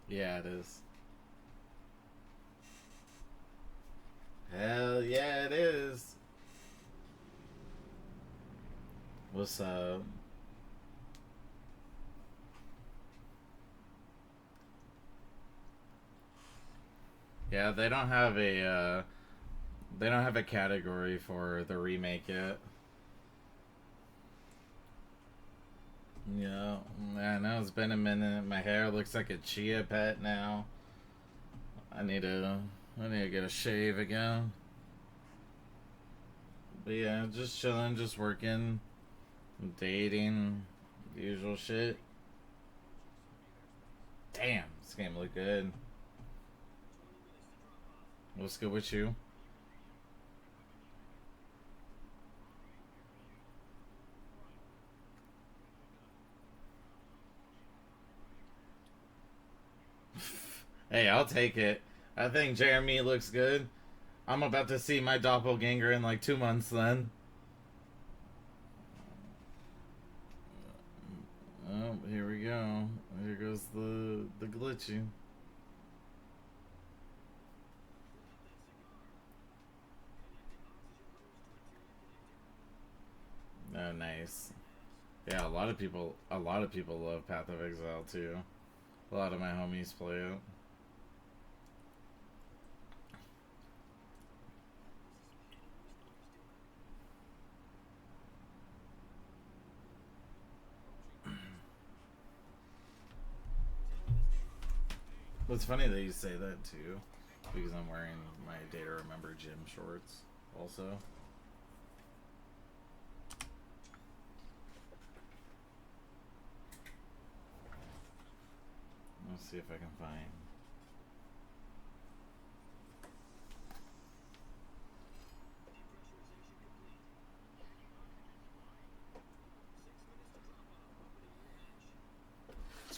Yeah, it is. Hell yeah, it is. What's up? Yeah, they don't have a category for the remake yet. Yeah, I know it's been a minute. My hair looks like a chia pet now. I need to I need to get a shave again. But yeah, just chilling, just working, dating, the usual shit. Damn, this game look good. What's good with you? Hey, I'll take it. I think Jeremy looks good. I'm about to see my doppelganger in like 2 months then. Oh, here we go. Here goes the glitchy. Oh, nice. Yeah, a lot of people love Path of Exile too. A lot of my homies play it. It's funny that you say that too, because I'm wearing my Day to Remember gym shorts also. Let's see if I can find.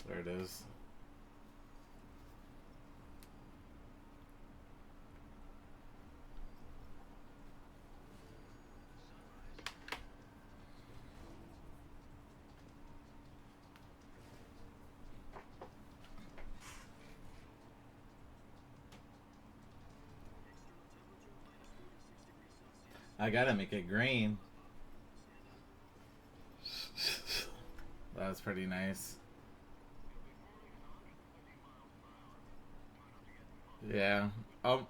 There it is. I gotta make it green. That's pretty nice. Yeah, I'll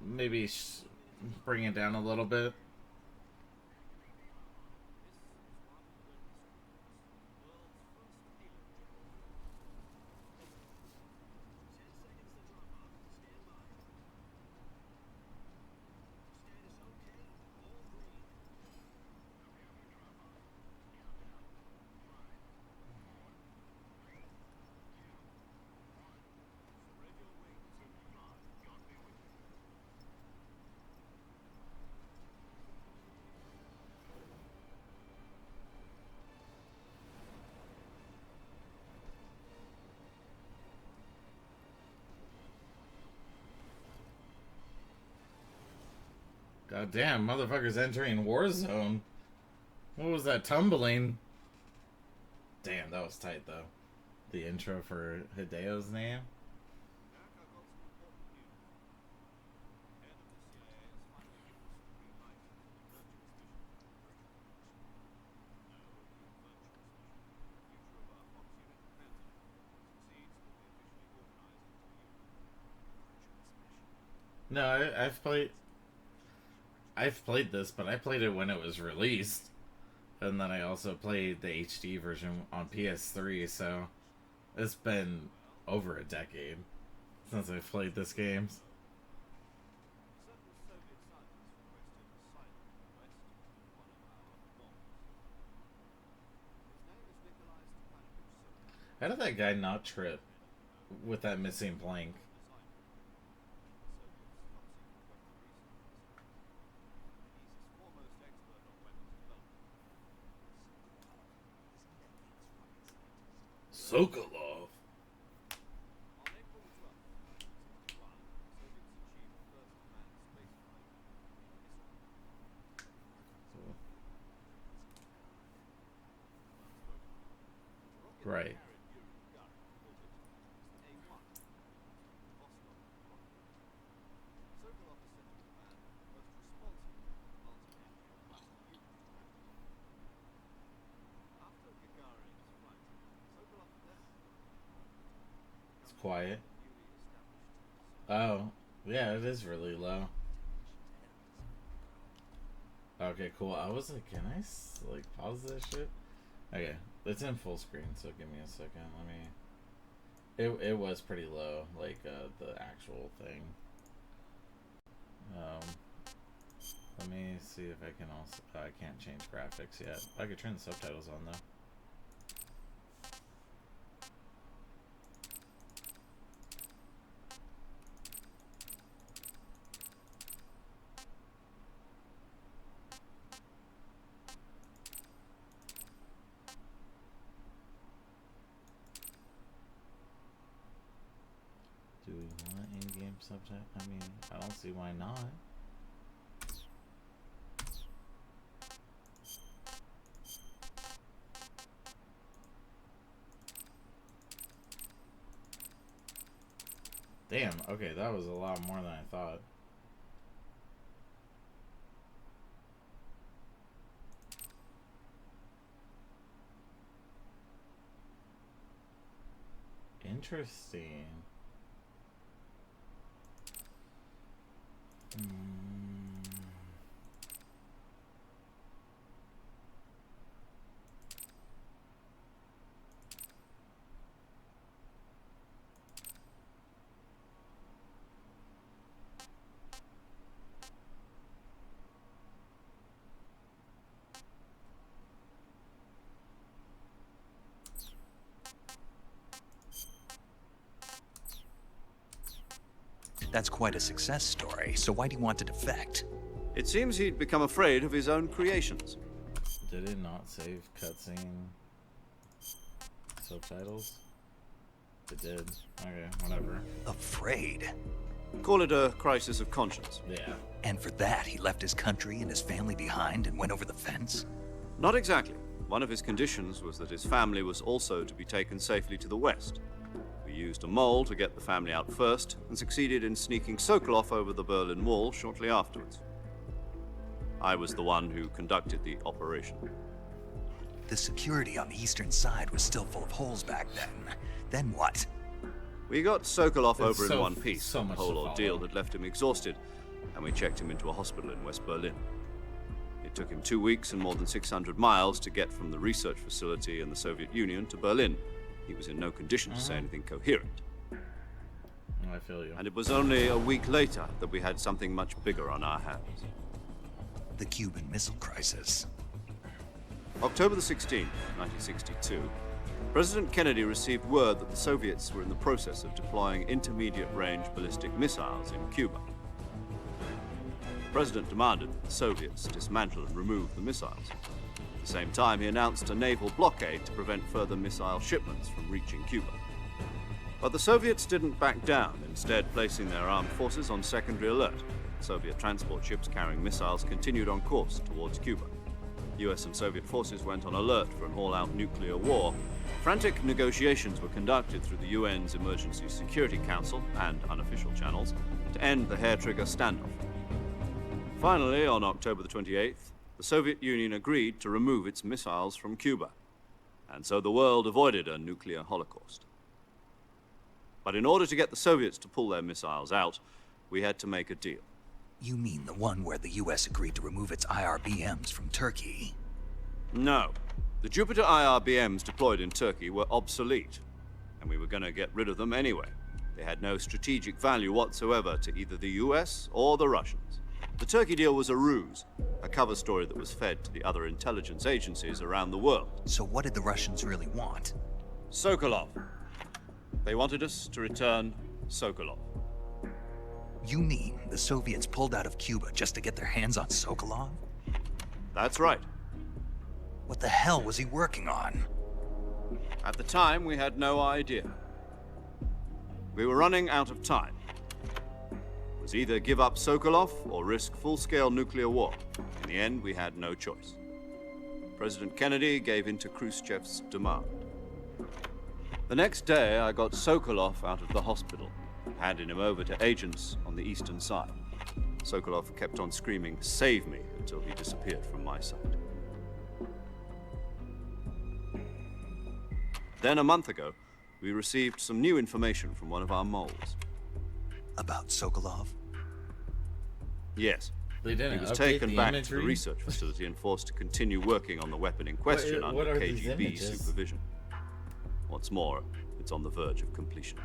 maybe bring it down a little bit. God damn, motherfuckers entering Warzone. What was that tumbling? Damn, that was tight though. The intro for Hideo's name. No, I've played this, but I played it when it was released, and then I also played the HD version on PS3. So it's been over a decade since I've played this game. How did that guy not trip with that missing plank? Sokolov. Right. quiet. Oh, yeah, it is really low. Okay, cool. I was like, can I like pause this shit? Okay, it's in full screen, so give me a second. Let me. It was pretty low, like the actual thing. Let me see if I can also. I can't change graphics yet. I could turn the subtitles on though. Do we want in-game subtitle? I mean, I don't see why not. Damn, okay, that was a lot more than I thought. Interesting. That's quite a success story, so why do you want to defect? It seems he'd become afraid of his own creations. Did it not save cutscene subtitles? It did. Okay, whatever. Afraid? Call it a crisis of conscience. Yeah. And for that, he left his country and his family behind and went over the fence? Not exactly. One of his conditions was that his family was also to be taken safely to the west. We used a mole to get the family out first and succeeded in sneaking Sokolov over the Berlin Wall shortly afterwards. I was the one who conducted the operation. The security on the eastern side was still full of holes back then. Then what? We got Sokolov It's over in one piece. so much The whole to ordeal follow. had left him exhausted, and we checked him into a hospital in West Berlin. It took him 2 weeks and more than 600 miles to get from the research facility in the Soviet Union to Berlin. He was in no condition to say anything coherent. I feel you. And it was only a week later that we had something much bigger on our hands. The Cuban Missile Crisis. October the 16th, 1962, President Kennedy received word that the Soviets were in the process of deploying intermediate-range ballistic missiles in Cuba. The President demanded that the Soviets dismantle and remove the missiles. At the same time, he announced a naval blockade to prevent further missile shipments from reaching Cuba. But the Soviets didn't back down, instead placing their armed forces on secondary alert. Soviet transport ships carrying missiles continued on course towards Cuba. US and Soviet forces went on alert for an all-out nuclear war. Frantic negotiations were conducted through the UN's Emergency Security Council and unofficial channels to end the hair-trigger standoff. Finally, on October the 28th, the Soviet Union agreed to remove its missiles from Cuba, and so the world avoided a nuclear holocaust. But in order to get the Soviets to pull their missiles out, we had to make a deal. You mean the one where the US agreed to remove its IRBMs from Turkey? No. The Jupiter IRBMs deployed in Turkey were obsolete, and we were going to get rid of them anyway. They had no strategic value whatsoever to either the US or the Russians. The Turkey deal was a ruse, a cover story that was fed to the other intelligence agencies around the world. So what did the Russians really want? Sokolov. They wanted us to return Sokolov. You mean the Soviets pulled out of Cuba just to get their hands on Sokolov? That's right. What the hell was he working on? At the time, we had no idea. We were running out of time. It was either give up Sokolov or risk full-scale nuclear war. In the end, we had no choice. President Kennedy gave in to Khrushchev's demand. The next day, I got Sokolov out of the hospital, handing him over to agents on the eastern side. Sokolov kept on screaming, "Save me," until he disappeared from my sight. Then a month ago, we received some new information from one of our moles. About Sokolov? Yes. They He didn't was update taken the back to imagery? the research facility and forced to continue working on the weapon in question What under are these KGB images? supervision. What's more, it's on the verge of completion.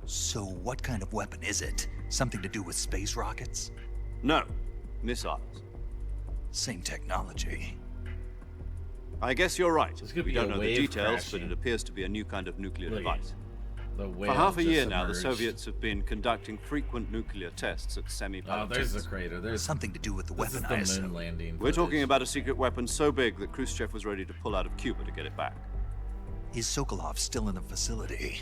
So what kind of weapon is it? Something to do with space rockets? No, missiles. Same technology. I guess you're right. This could We be don't a know the wave details, crashing. but it appears to be a new kind of nuclear Look, device. The For whale half a just year now, the submerged. Soviets have been conducting frequent nuclear tests at Oh, semi-pilot there's the tests. crater. There's Something to do with the this is weapon, the I moon assume. landing. We're talking footage. about a secret weapon so big that Khrushchev was ready to pull out of Cuba to get it back. Is Sokolov still in the facility?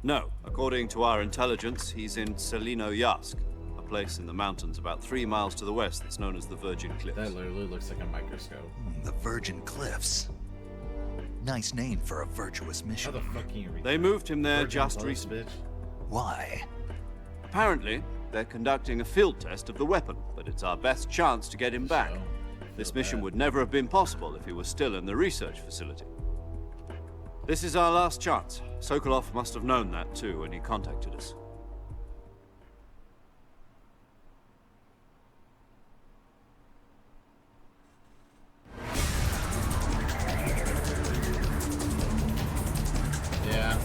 No, according to our intelligence, he's in Selino-Yarsk, a place in the mountains about 3 miles to the west that's known as the Virgin Cliffs. That literally looks like a microscope. The Virgin Cliffs. Nice name for a virtuous How mission. the fuck can you read They that? moved him there Virgin just Close, recently. bitch. Why? Apparently, they're conducting a field test of the weapon, but it's our best chance to get him back. So, This feel mission bad. would never have been possible if he was still in the research facility. This is our last chance. Sokolov must have known that too when he contacted us. Yeah.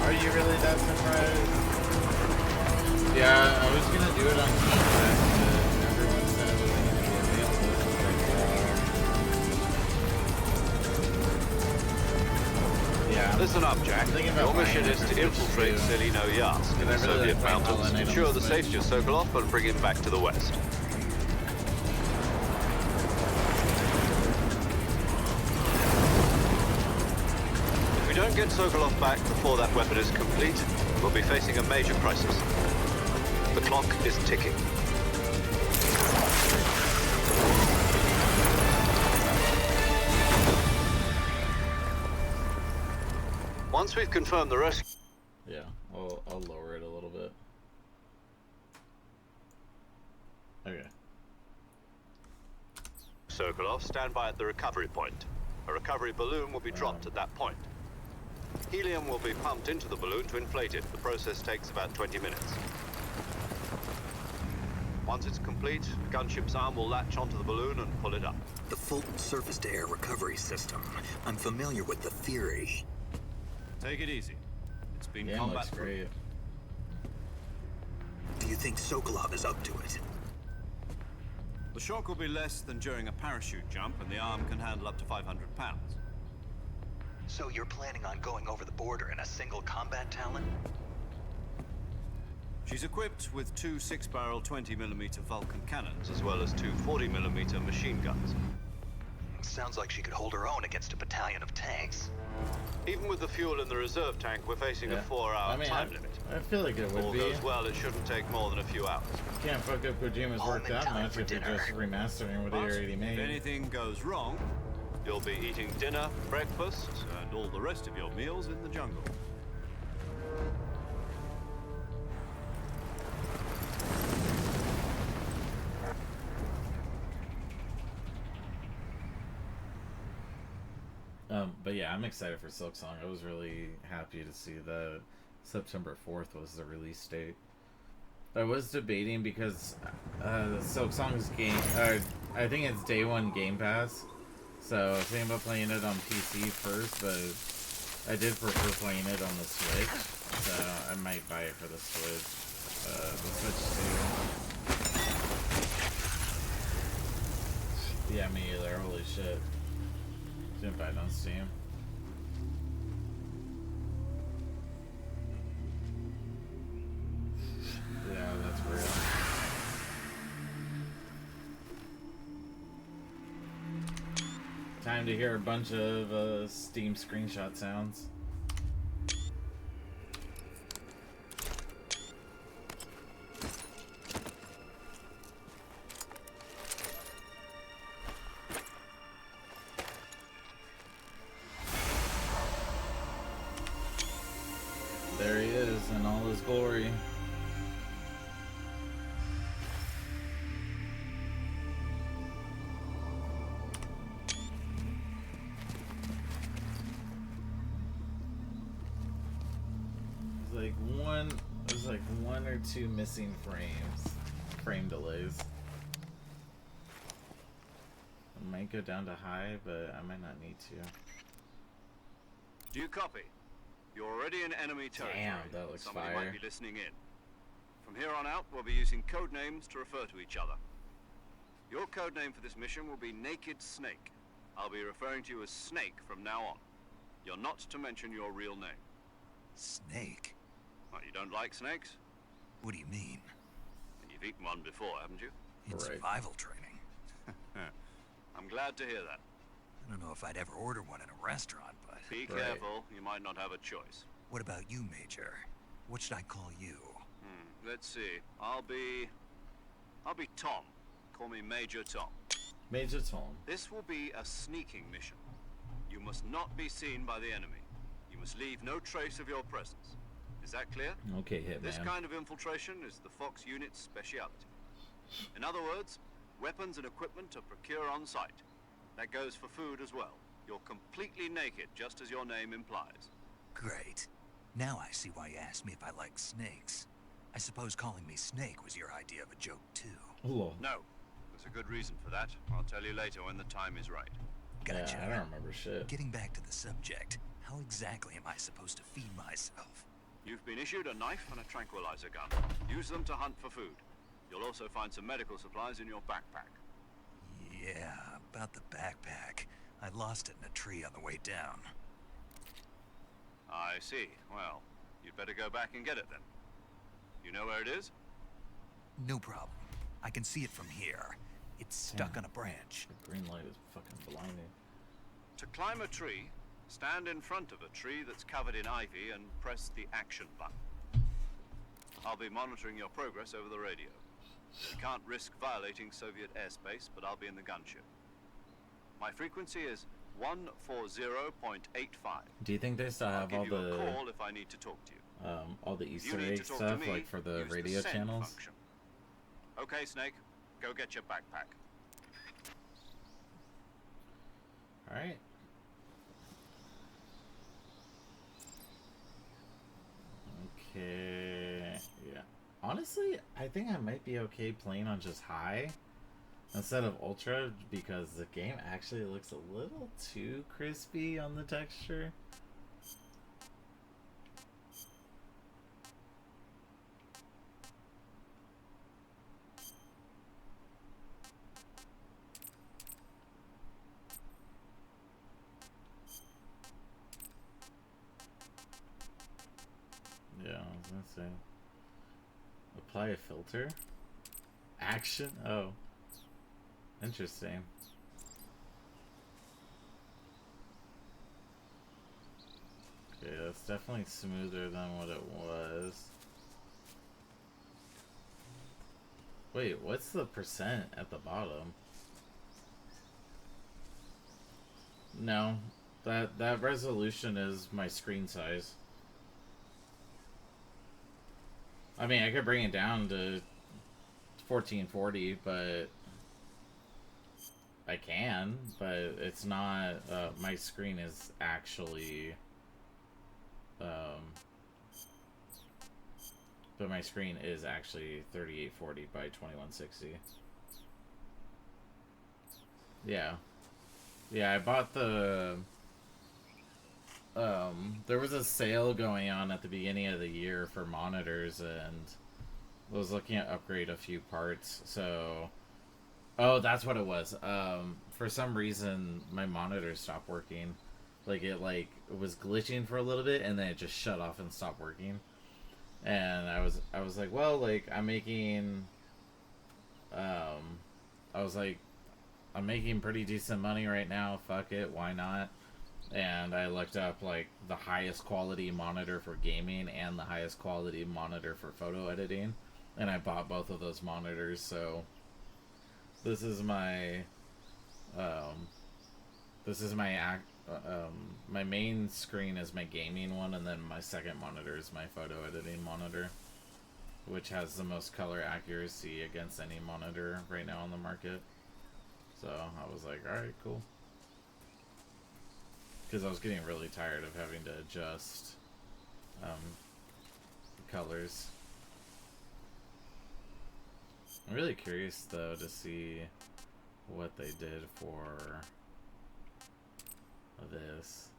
Are you really that surprised? Yeah, I was gonna do it on Game Pass, but everyone said it wasn't gonna be available. Yeah. Listen up, Jack. Thinking about Your mission buying is it to for infiltrate Switch, too. Selino-Yarsk in I the really Soviet like playing mountains, Hollow Knight on ensure the Switch. safety of Sokolov, and bring him back to the west. If we don't get Sokolov back before that weapon is complete, we'll be facing a major crisis. The clock is ticking. Once we've confirmed the rescue... Yeah, I'll lower it a little bit. Okay. Sokolov, stand by at the recovery point. A recovery balloon will be dropped at that point. Helium will be pumped into the balloon to inflate it. The process takes about 20 minutes. Once it's complete, the gunship's arm will latch onto the balloon and pull it up. The Fulton surface-to-air recovery system. I'm familiar with the theory. Take it easy. It's been Yeah, combat looks great. Do you think Sokolov is up to it? The shock will be less than during a parachute jump, and the arm can handle up to 500 pounds. So you're planning on going over the border in a single combat Talon? She's equipped with 2 6-barrel 20mm Vulcan cannons, as well as 2 40mm machine guns. Sounds like she could hold her own against a battalion of tanks. Even with the fuel in the reserve tank, we're facing a Yeah. 4-hour I mean, time limit. I feel like it If would all be. goes well, it shouldn't take more than a few hours. Can't fuck up Kojima's Home work in that time much for if you're dinner. just remastering what he But already if made. anything goes wrong, you'll be eating dinner, breakfast, and all the rest of your meals in the jungle. But yeah, I'm excited for Silk Song. I was really happy to see that September 4th was the release date. I was debating because Silk Song's game, I think it's day one Game Pass. So I was thinking about playing it on PC first, but I did prefer playing it on the Switch. So I might buy it for the Switch. The Switch 2. Yeah, me either. Holy shit. Didn't buy it on Steam. Yeah, that's real. Time to hear a bunch of Steam screenshot sounds. There he is in all his glory. like 1 or 2 missing frame delays. I might go down to high, but I might not need to. Do you copy? You're already in enemy territory. Damn, that looks Somebody fire. might be listening in. From here on out, we'll be using code names to refer to each other. Your code name for this mission will be Naked Snake. I'll be referring to you as Snake from now on. You're not to mention your real name. Snake? What, you don't like snakes? What do you mean? You've eaten one before, haven't you? In Right. survival training. I'm glad to hear that. I don't know if I'd ever order one in a restaurant, but... Be Right. careful, you might not have a choice. What about you, Major? What should I call you? Let's see. I'll be Tom. Call me Major Tom. Major Tom. This will be a sneaking mission. You must not be seen by the enemy. You must leave no trace of your presence. Is that clear? Okay, Hitman. This kind of infiltration is the Fox unit's speciality. In other words, weapons and equipment are procured on site. That goes for food as well. You're completely naked, just as your name implies. Great. Now I see why you asked me if I like snakes. I suppose calling me Snake was your idea of a joke, too. Lol. No, there's a good reason for that. I'll tell you later when the time is right. Gotcha. Yeah, I don't remember shit. Getting back to the subject, how exactly am I supposed to feed myself? You've been issued a knife and a tranquilizer gun. Use them to hunt for food. You'll also find some medical supplies in your backpack. Yeah, about the backpack. I lost it in a tree on the way down. I see. Well, you'd better go back and get it then. You know where it is? No problem. I can see it from here. It's stuck on a branch. The green light is fucking blinding. To climb a tree, stand in front of a tree that's covered in ivy and press the action button. I'll be monitoring your progress over the radio. You can't risk violating Soviet airspace, but I'll be in the gunship. My frequency is 140.85. Do you think they still I'll have give all you a the call if I need to talk to you. all the If Easter you need egg to talk stuff, to me, like for the use radio send channels? function. Okay, Snake, go get your backpack. All right. Okay. Yeah. Honestly, I think I might be okay playing on just high instead of ultra because the game actually looks a little too crispy on the texture. Yeah, I was gonna say. Apply a filter? Action? Oh. Interesting. Okay, that's definitely smoother than what it was. Wait, what's the percent at the bottom? No, that resolution is my screen size. I mean, I could bring it down to 1440, but I can, but it's not, my screen is actually, but my screen is actually 3840 by 2160. Yeah. Yeah, I bought the, there was a sale going on at the beginning of the year for monitors, and I was looking at upgrade a few parts, so... Oh, that's what it was. For some reason, my monitor stopped working. Like, it was glitching for a little bit, and then it just shut off and stopped working. And I was like, well, like, I'm making... I was like, I'm making pretty decent money right now, fuck it, why not? And I looked up, like, the highest quality monitor for gaming and the highest quality monitor for photo editing. And I bought both of those monitors, so... This is my... my main screen is my gaming one, and then my second monitor is my photo editing monitor, which has the most color accuracy against any monitor right now on the market. So I was like, alright, cool. Because I was getting really tired of having to adjust colors. I'm really curious though to see what they did for this.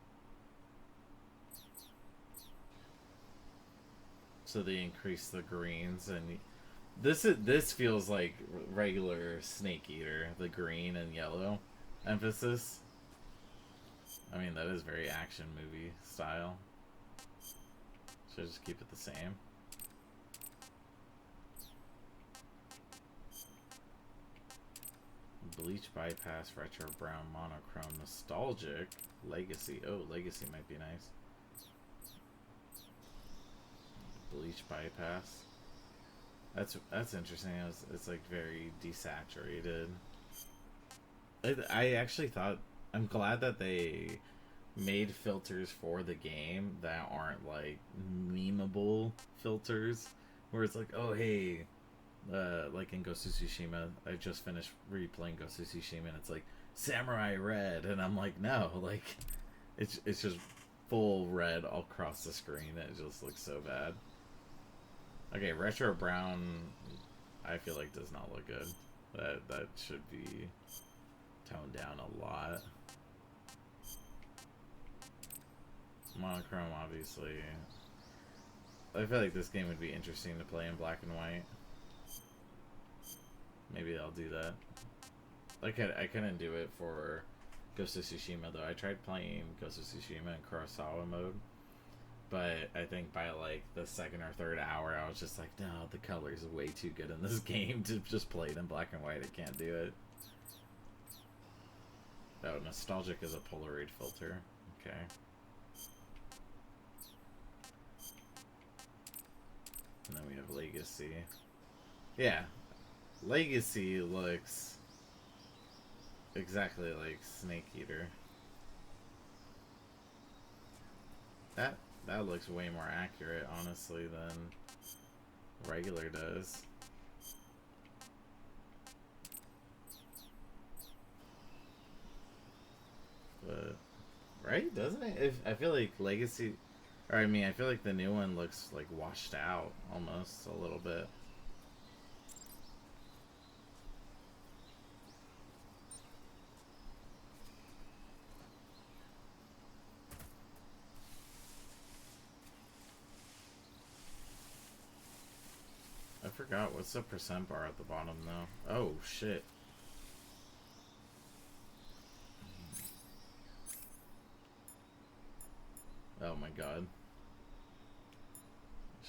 So they increased the greens, and this feels like regular Snake Eater, the green and yellow emphasis. I mean, that is very action movie style. Should I just keep it the same? Bleach bypass, retro brown, monochrome, nostalgic, legacy. Oh, legacy might be nice. Bleach bypass. That's interesting. It's like very desaturated. I actually thought, I'm glad that they made filters for the game that aren't like memeable filters, where it's like, oh hey, like in Ghost of Tsushima, I just finished replaying Ghost of Tsushima, and it's like samurai red, and I'm like, no, like it's just full red all across the screen. It just looks so bad. Okay, retro brown, I feel like does not look good. That should be toned down a lot. Monochrome, obviously. I feel like this game would be interesting to play in black and white. Maybe I'll do that. I couldn't do it for Ghost of Tsushima though. I tried playing Ghost of Tsushima in Kurosawa mode, but I think by like the second or third hour, I was just like, no, the colors are way too good in this game to just play it in black and white. I can't do it. Oh, nostalgic is a Polaroid filter. Okay. And then we have Legacy. Yeah. Legacy looks exactly like Snake Eater. That looks way more accurate, honestly, than regular does. But, right? Doesn't it? I feel like Legacy, or I mean, I feel like the new one looks like washed out almost a little bit. I forgot, what's the percent bar at the bottom though? Oh shit. Oh my god.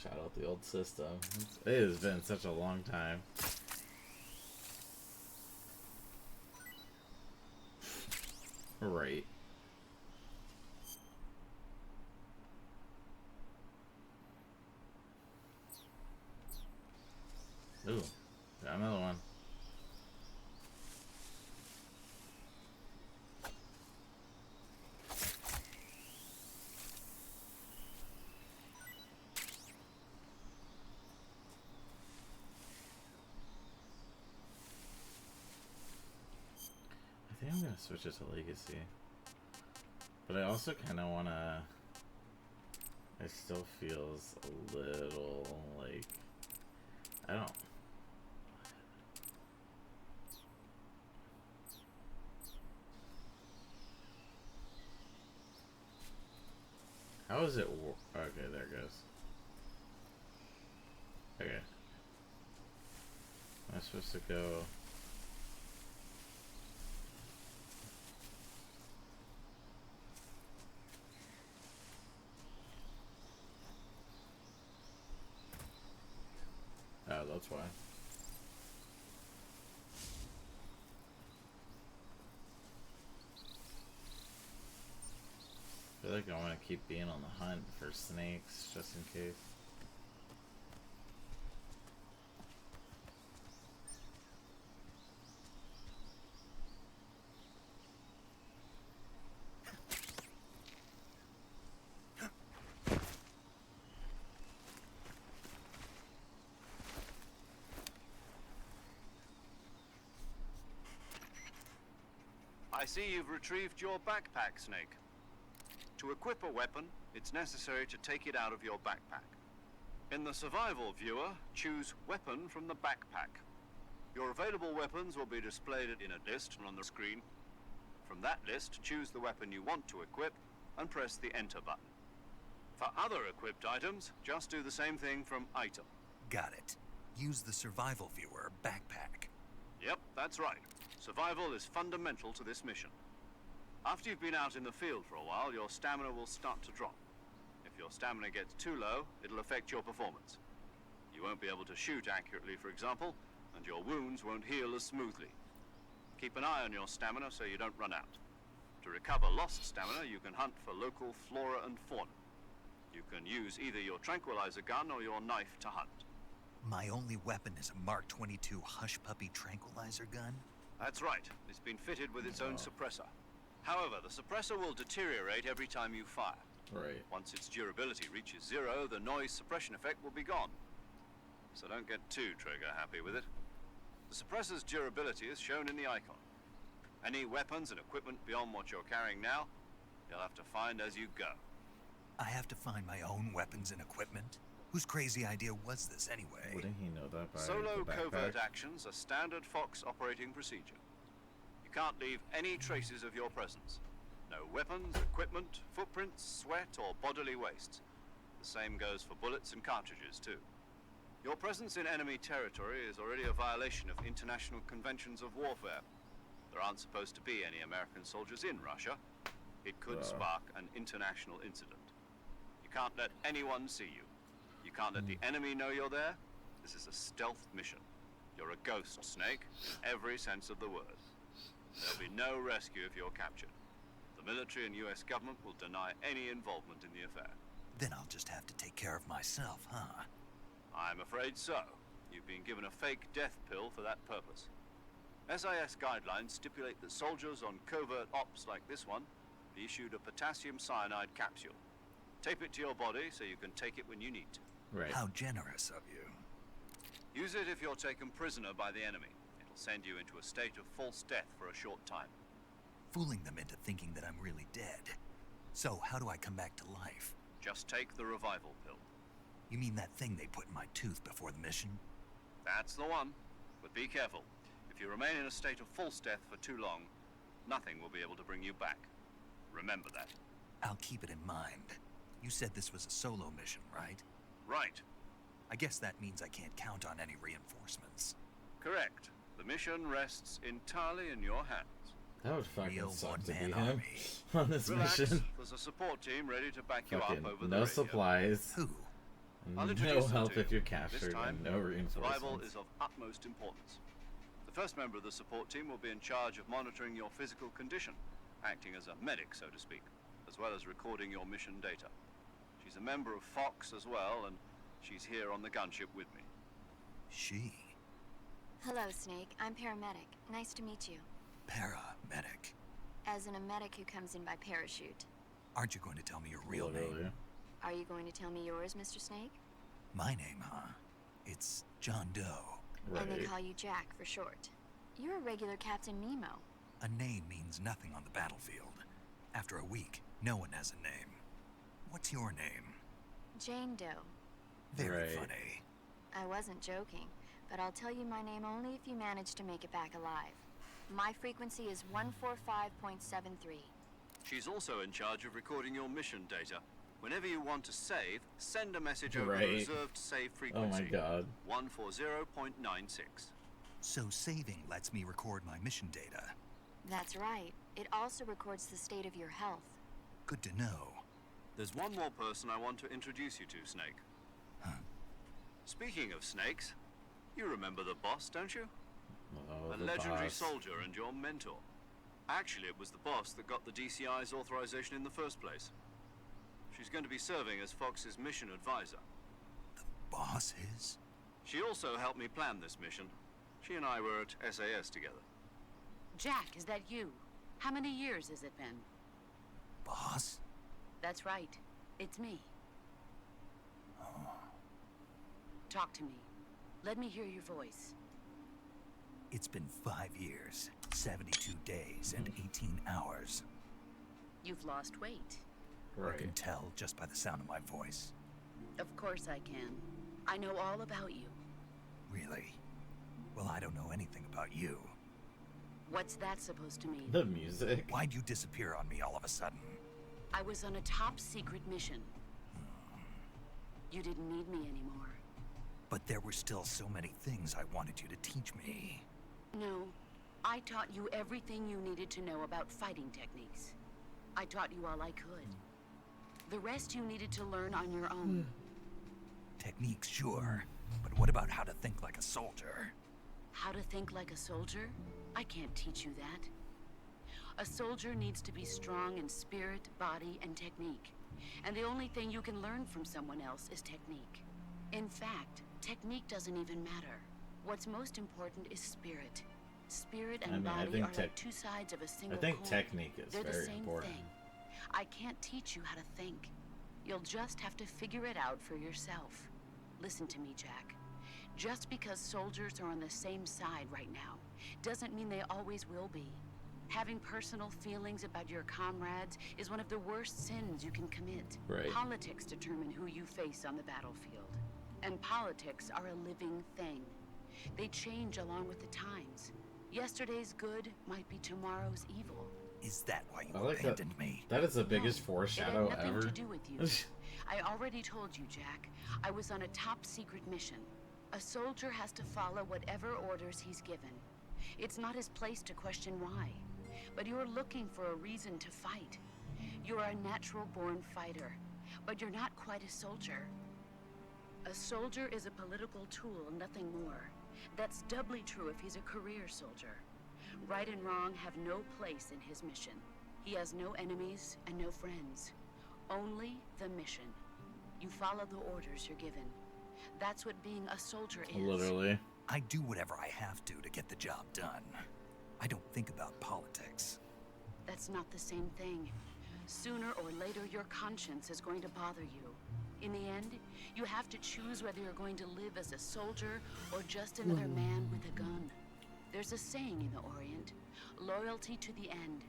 Shout out the old system. It has been such a long time. Right. Ooh, got another one. I think I'm gonna switch it to Legacy. But I also kind of want to... It still feels a little like... I don't... How is it... Okay, there it goes. Okay. Am I supposed to go... Oh, that's why. I feel like I want to keep being on the hunt for snakes, just in case. I see you've retrieved your backpack, Snake. To equip a weapon, it's necessary to take it out of your backpack. In the survival viewer, choose Weapon from the backpack. Your available weapons will be displayed in a list on the screen. From that list, choose the weapon you want to equip and press the Enter button. For other equipped items, just do the same thing from Item. Got it. Use the survival viewer backpack. Yep, that's right. Survival is fundamental to this mission. After you've been out in the field for a while, your stamina will start to drop. If your stamina gets too low, it'll affect your performance. You won't be able to shoot accurately, for example, and your wounds won't heal as smoothly. Keep an eye on your stamina so you don't run out. To recover lost stamina, you can hunt for local flora and fauna. You can use either your tranquilizer gun or your knife to hunt. My only weapon is a Mark 22 Hush Puppy tranquilizer gun? That's right. It's been fitted with its own suppressor. However, the suppressor will deteriorate every time you fire. Right. Once its durability reaches 0, the noise suppression effect will be gone. So don't get too trigger happy with it. The suppressor's durability is shown in the icon. Any weapons and equipment beyond what you're carrying now, you'll have to find as you go. I have to find my own weapons and equipment? Whose crazy idea was this anyway? Wouldn't he know that by Solo the backpack? covert actions are standard Fox operating procedure. You can't leave any traces of your presence. No weapons, equipment, footprints, sweat, or bodily wastes. The same goes for bullets and cartridges, too. Your presence in enemy territory is already a violation of international conventions of warfare. There aren't supposed to be any American soldiers in Russia. It could spark an international incident. You can't let anyone see you. You can't let the enemy know you're there. This is a stealth mission. You're a ghost, Snake, in every sense of the word. There'll be no rescue if you're captured. The military and US government will deny any involvement in the affair. Then I'll just have to take care of myself, huh? I'm afraid so. You've been given a fake death pill for that purpose. SIS guidelines stipulate that soldiers on covert ops like this one be issued a potassium cyanide capsule. Tape it to your body so you can take it when you need to. Right. How generous of you. Use it if you're taken prisoner by the enemy. It'll send you into a state of false death for a short time. Fooling them into thinking that I'm really dead. So, how do I come back to life? Just take the revival pill. You mean that thing they put in my tooth before the mission? That's the one. But be careful. If you remain in a state of false death for too long, nothing will be able to bring you back. Remember that. I'll keep it in mind. You said this was a solo mission, right? Right. I guess that means I can't count on any reinforcements. Correct. The mission rests entirely in your hands. That would fucking Real suck to be one-man him army. on this Relax. mission. There's a support team ready to back you Fucking up over the no radio. supplies, Who? I'll no introduce them help to if you. you're This captured, time, and no survival reinforcements. is of utmost importance. The first member of the support team will be in charge of monitoring your physical condition, acting as a medic, so to speak, as well as recording your mission data. She's a member of Fox as well, and she's here on the gunship with me. She. Hello, Snake. I'm paramedic. Nice to meet you. Paramedic. As in a medic who comes in by parachute. Aren't you going to tell me your real Literally. name? Are you going to tell me yours, Mr. Snake? My name, huh? It's John Doe. And they Right. call you Jack for short. You're a regular Captain Nemo. A name means nothing on the battlefield. After a week, no one has a name. What's your name? Jane Doe. Very Right. funny. I wasn't joking, but I'll tell you my name only if you manage to make it back alive. My frequency is 145.73. She's also in charge of recording your mission data. Whenever you want to save, send a message over the Right. reserved save Oh frequency. my god. 140.96. So saving lets me record my mission data. That's right. It also records the state of your health. Good to know. There's one more person I want to introduce you to, Snake. Huh. Speaking of snakes, you remember the boss, don't you? Oh, A the legendary boss. soldier and your mentor. Actually, it was the boss that got the DCI's authorization in the first place. She's going to be serving as Fox's mission advisor. The boss is? She also helped me plan this mission. She and I were at SAS together. Jack, is that you? How many years has it been? Boss? That's right. It's me. Talk to me. Let me hear your voice. It's been 5 years, 72 days, and 18 hours. You've lost weight. I can Right. tell just by the sound of my voice. Of course I can. I know all about you. Really? Well, I don't know anything about you. What's that supposed to mean? The music. Why'd you disappear on me all of a sudden? I was on a top secret mission. You didn't need me anymore. But there were still so many things I wanted you to teach me. No, I taught you everything you needed to know about fighting techniques. I taught you all I could. The rest you needed to learn on your own. Techniques, sure. But what about how to think like a soldier? How to think like a soldier? I can't teach you that. A soldier needs to be strong in spirit, body, and technique. And the only thing you can learn from someone else is technique. In fact, technique doesn't even matter. What's most important is spirit. Spirit and body are like two sides of a single coin. Technique is They're the very same important. thing. I can't teach you how to think. You'll just have to figure it out for yourself. Listen to me, Jack. Just because soldiers are on the same side right now doesn't mean they always will be. Having personal feelings about your comrades is one of the worst sins you can commit. Right. Politics determine who you face on the battlefield. And politics are a living thing. They change along with the times. Yesterday's good might be tomorrow's evil. Is that why you I like abandoned me? That is the biggest No, foreshadow it had nothing ever. to do with you. I already told you, Jack. I was on a top secret mission. A soldier has to follow whatever orders he's given. It's not his place to question why. But you're looking for a reason to fight. You're a natural-born fighter, but you're not quite a soldier. A soldier is a political tool, nothing more. That's doubly true if he's a career soldier. Right and wrong have no place in his mission. He has no enemies and no friends. Only the mission. You follow the orders you're given. That's what being a soldier is. Literally. I do whatever I have to get the job done. I don't think about politics. That's not the same thing. Sooner or later, your conscience is going to bother you. In the end, you have to choose whether you're going to live as a soldier or just another man with a gun. There's a saying in the Orient, loyalty to the end.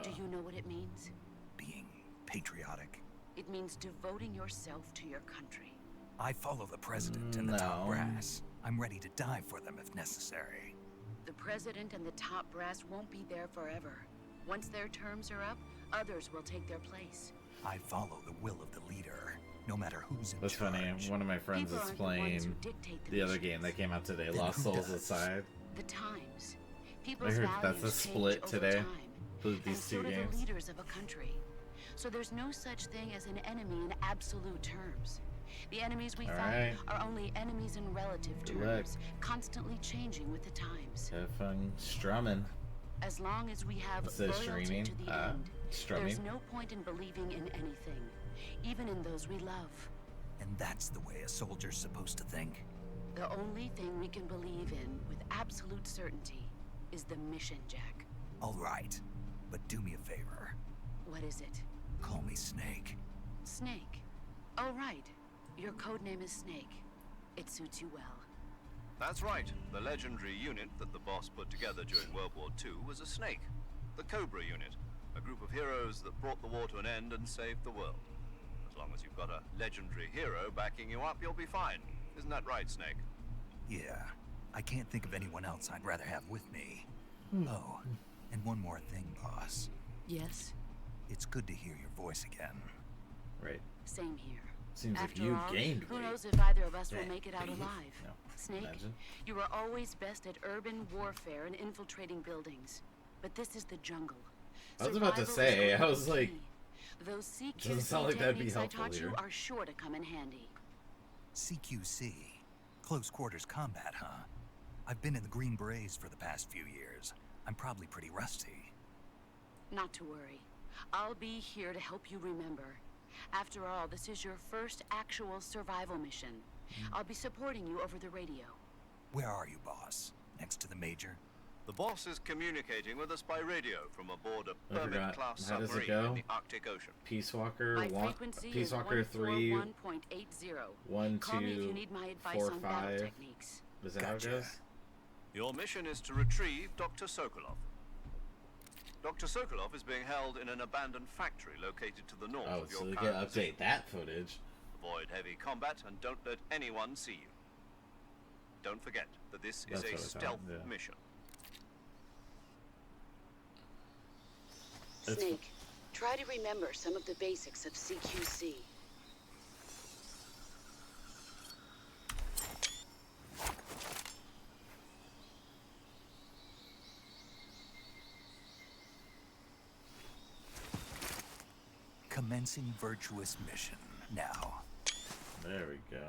Do you know what it means? Being patriotic. It means devoting yourself to your country. I follow the president and the top No. brass. I'm ready to die for them if necessary. The president and the top brass won't be there forever. Once their terms are up, others will take their place. I follow the will of the leader, no matter who's in That's charge. funny. One of my friends People is aren't the ones who playing dictate the other missions. game that came out today, Then Lost who Souls does? Aside. The times. I People's heard that's a values split change today. over time. These And so two do the games. leaders of a country. So there's no such thing as an enemy in absolute terms. The enemies we All fight right. are only enemies in relative Good luck. terms, constantly changing with the times. Have fun strumming. As long as we have It says loyalty streaming. to the end, Strumming. there's no point in believing in anything, even in those we love. And that's the way a soldier's supposed to think. The only thing we can believe in with absolute certainty is the mission, Jack. All right, but do me a favor. What is it? Call me Snake. Snake. Oh, right. Your code name is Snake. It suits you well. That's right. The legendary unit that the boss put together during World War II was a snake. The Cobra unit. A group of heroes that brought the war to an end and saved the world. As long as you've got a legendary hero backing you up, you'll be fine. Isn't that right, Snake? Yeah, I can't think of anyone else I'd rather have with me. Oh, and one more thing, boss. Yes? It's good to hear your voice again. Right. Same here. Seems like After you all, gained who weight. knows if either of us will Dang, make it out baby. alive? No, Snake, imagine. you were always best at urban warfare and infiltrating buildings. But this is the jungle. I was about to Survival is say, going I to was be like, key. Those CQC doesn't sound like that'd be techniques I helpful taught you here. are sure to come in handy. CQC. Close quarters combat, huh? I've been in the Green Berets for the past few years. I'm probably pretty rusty. Not to worry. I'll be here to help you remember. After all, this is your first actual survival mission. I'll be supporting you over the radio. Where are you, boss? Next to the Major? The boss is communicating with us by radio from aboard a I forgot. Permit-class How does it submarine go? in the Arctic Ocean. Peace Walker My 1, frequency Peace is Walker 3, 141.80. 1, Call me if 2, you need my advice 4, on battle 5. techniques. Is that how it Gotcha. goes? Your mission is to retrieve Dr. Sokolov. Dr. Sokolov is being held in an abandoned factory located to the north Oh, of your so they can current update position. that footage. Avoid heavy combat and don't let anyone see you. don't forget that this That's is a what I thought, stealth yeah. mission. It's- Snake, try to remember some of the basics of CQC. Commencing virtuous mission now. There we go.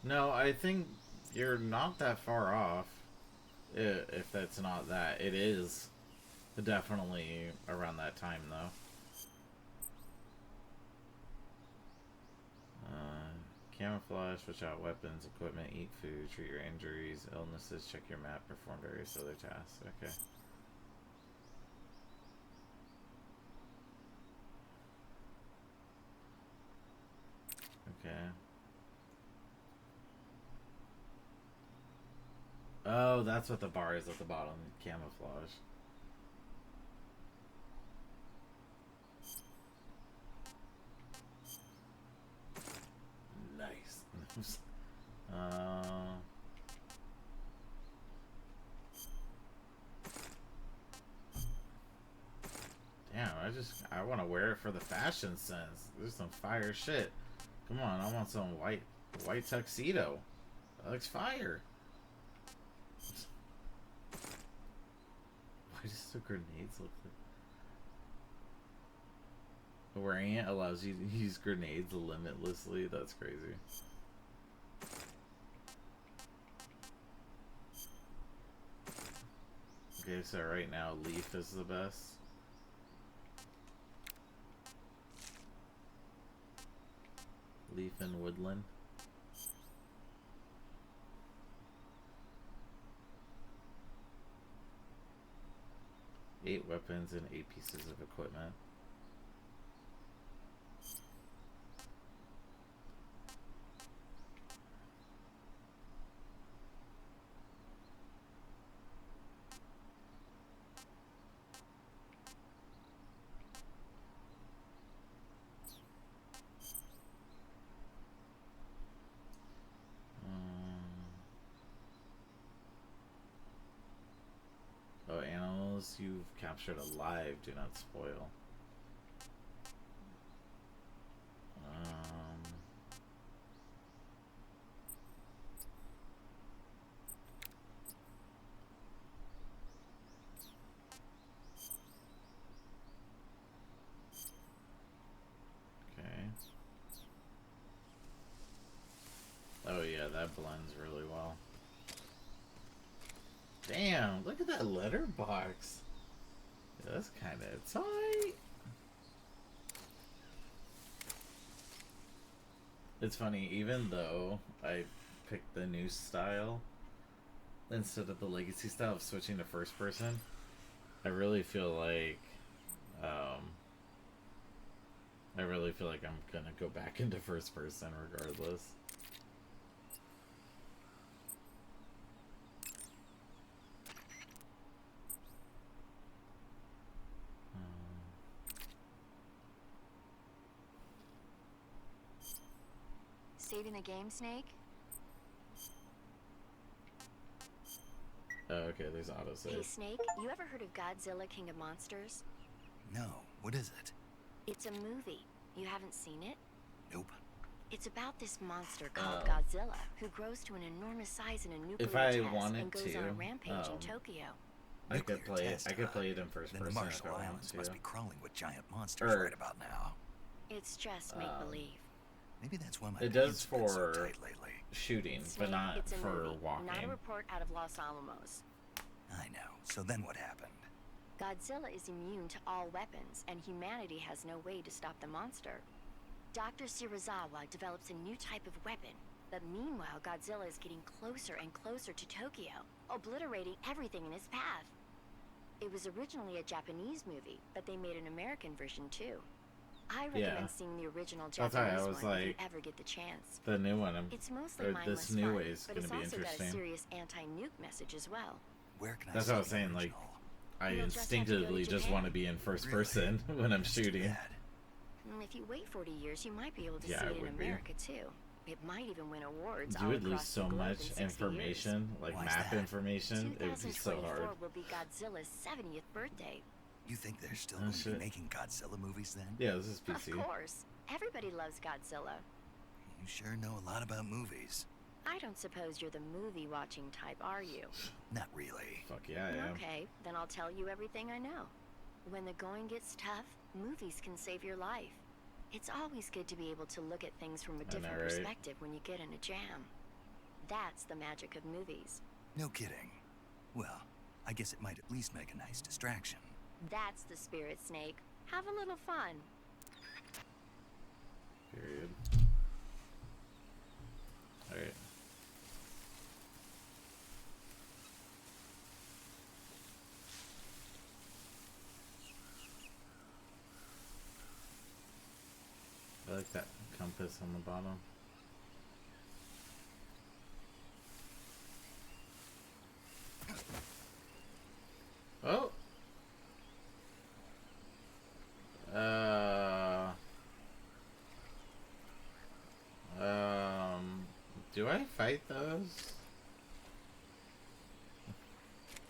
No, I think you're not that far off. If that's not that. It is definitely around that time, though. Camouflage, switch out weapons, equipment, eat food, treat your injuries, illnesses, check your map, perform various other tasks. Okay. Okay. Oh, that's what the bar is at the bottom. Camouflage. Nice. Damn, I want to wear it for the fashion sense. There's some fire shit. Come on, I want some white tuxedo. That looks fire. Why does the grenades look like? Wearing it allows you to use grenades limitlessly. That's crazy. Okay, so right now Leaf is the best. Leaf and Woodland. Eight weapons and 8 pieces of equipment. Oh, animals you've captured alive do not spoil. Okay. Oh yeah, that blends really well. Damn, look at that letterbox. Yeah, that's kind of tight. It's funny, even though I picked the new style instead of the legacy style of switching to first person, I really feel like I'm gonna go back into first person regardless. Saving the game, Snake? Oh, okay, there's Hey, autosave. Snake, you ever heard of Godzilla King of Monsters? No, what is it? It's a movie. You haven't seen it? Nope. It's about this monster called Oh. Godzilla, who grows to an enormous size in a nuclear If I test wanted and goes to, on a rampage in Tokyo. I could Nuclear play test, it. I could huh? play it in first Then the person if Marshall I want Islands to. must be crawling with giant monsters Or- right about now. It's just make-believe. Maybe that's why my It does pants have been so for tight lately. shooting, Snake, but not it's a for movie, walking. not a report out of Los Alamos. I know. So then what happened? Godzilla is immune to all weapons, and humanity has no way to stop the monster. Dr. Shirazawa develops a new type of weapon, but meanwhile Godzilla is getting closer and closer to Tokyo, obliterating everything in his path. It was originally a Japanese movie, but they made an American version too. I recommend Yeah. seeing the original That's why I Japanese was one if you like, ever get the chance. The new one, It's mostly or mindless this new fun, way is but gonna it's be also got a interesting. serious anti-nuke message as well. Where can I That's see what I was the saying, like, original? I You'll just have to go to instinctively just Japan. want to be in first Really? person when I'm That's too shooting. bad. If you wait 40 years, you might be able to Yeah, see I it in would be. America too. It might even win awards. You all would lose across the so globe much in 60 information, years. like Why is map that? information. It would be so 2024 hard. will be Godzilla's 70th birthday. You think they're still Oh, going to shit. be making Godzilla movies then? Yeah, this is PC. Of course. Everybody loves Godzilla. You sure know a lot about movies. I don't suppose you're the movie-watching type, are you? Not really. Fuck yeah, I am. Okay, then I'll tell you everything I know. When the going gets tough, movies can save your life. It's always good to be able to look at things from a different right? perspective when you get in a jam. That's the magic of movies. No kidding. Well, I guess it might at least make a nice distraction. That's the spirit, Snake. Have a little fun. Period. Alright. I like that compass on the bottom. Oh! Do I fight those?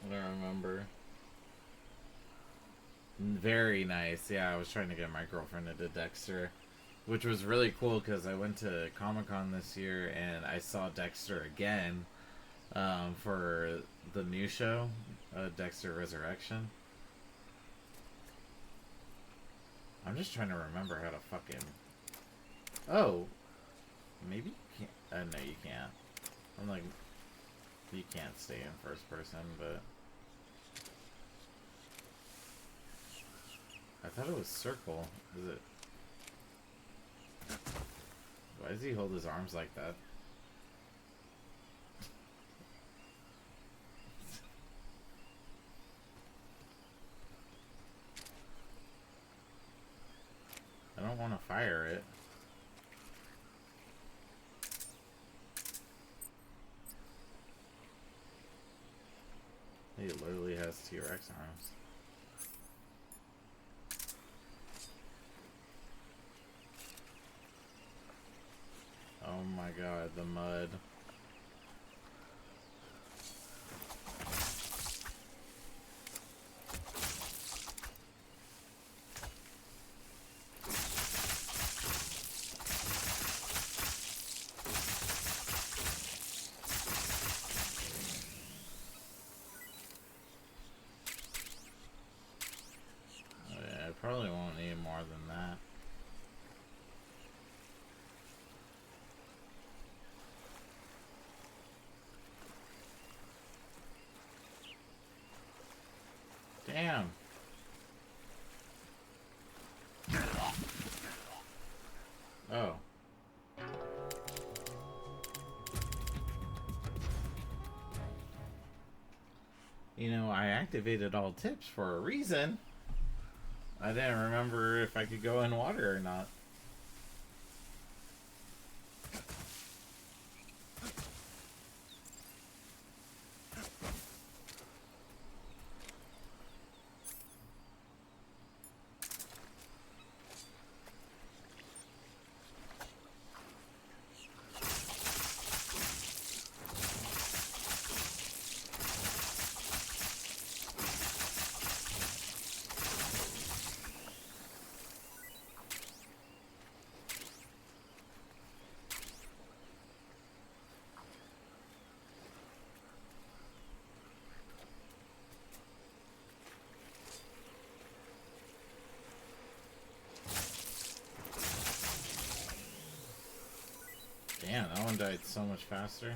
I don't remember. Very nice. Yeah, I was trying to get my girlfriend into Dexter, which was really cool because I went to Comic-Con this year and I saw Dexter again for the new show, Dexter Resurrection. I'm just trying to remember how to fucking... Oh! Maybe you can't... no, you can't. I'm like... You can't stay in first person, but... I thought it was circle. Is it... Why does he hold his arms like that? I don't want to fire it. He literally has T-Rex arms. Oh my god, the mud. Oh yeah, I probably won't need more than that. Damn. Oh. You know, I activated all tips for a reason. I didn't remember if I could go in water or not. Damn, that one died so much faster.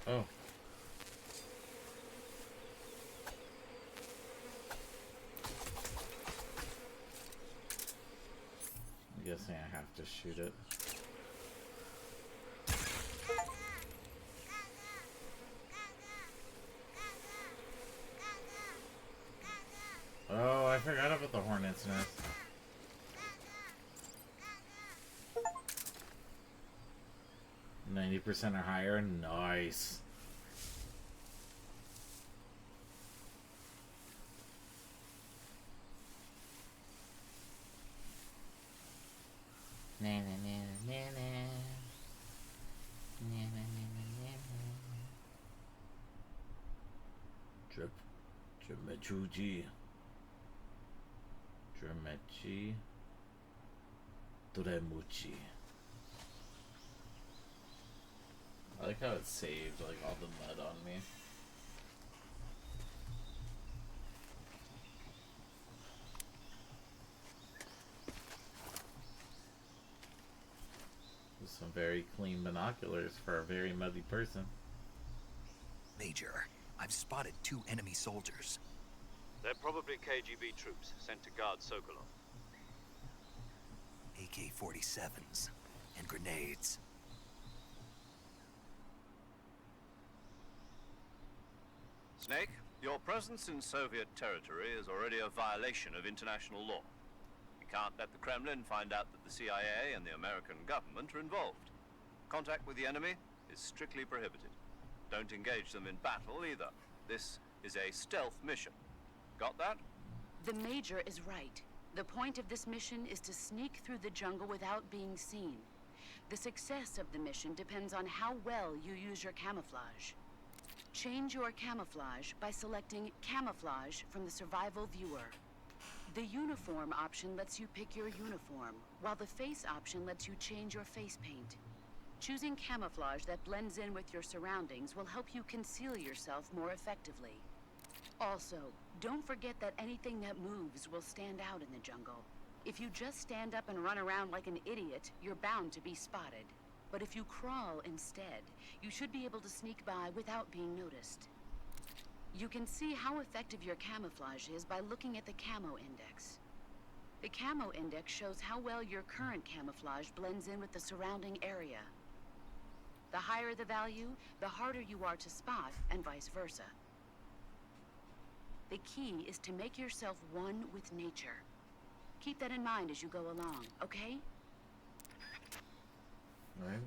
Oh. I'm guessing I have to shoot it. Oh, I forgot about the hornet's nest. 90% or higher. Nice. Na, na, na, na, na. Na, na, na, na, na. Dramachuji. Dramachi. Doremuchi. I like how it saved like all the mud on me. Some very clean binoculars for a very muddy person. Major, I've spotted 2 enemy soldiers. They're probably KGB troops sent to guard Sokolov. AK-47s and grenades. Snake, your presence in Soviet territory is already a violation of international law. You can't let the Kremlin find out that the CIA and the American government are involved. Contact with the enemy is strictly prohibited. Don't engage them in battle either. This is a stealth mission. Got that? The Major is right. The point of this mission is to sneak through the jungle without being seen. The success of the mission depends on how well you use your camouflage. Change your camouflage by selecting Camouflage from the Survival Viewer. The Uniform option lets you pick your uniform, while the Face option lets you change your face paint. Choosing camouflage that blends in with your surroundings will help you conceal yourself more effectively. Also, don't forget that anything that moves will stand out in the jungle. If you just stand up and run around like an idiot, you're bound to be spotted. But if you crawl instead, you should be able to sneak by without being noticed. You can see how effective your camouflage is by looking at the Camo Index. The Camo Index shows how well your current camouflage blends in with the surrounding area. The higher the value, the harder you are to spot, and vice versa. The key is to make yourself one with nature. Keep that in mind as you go along, okay? Right?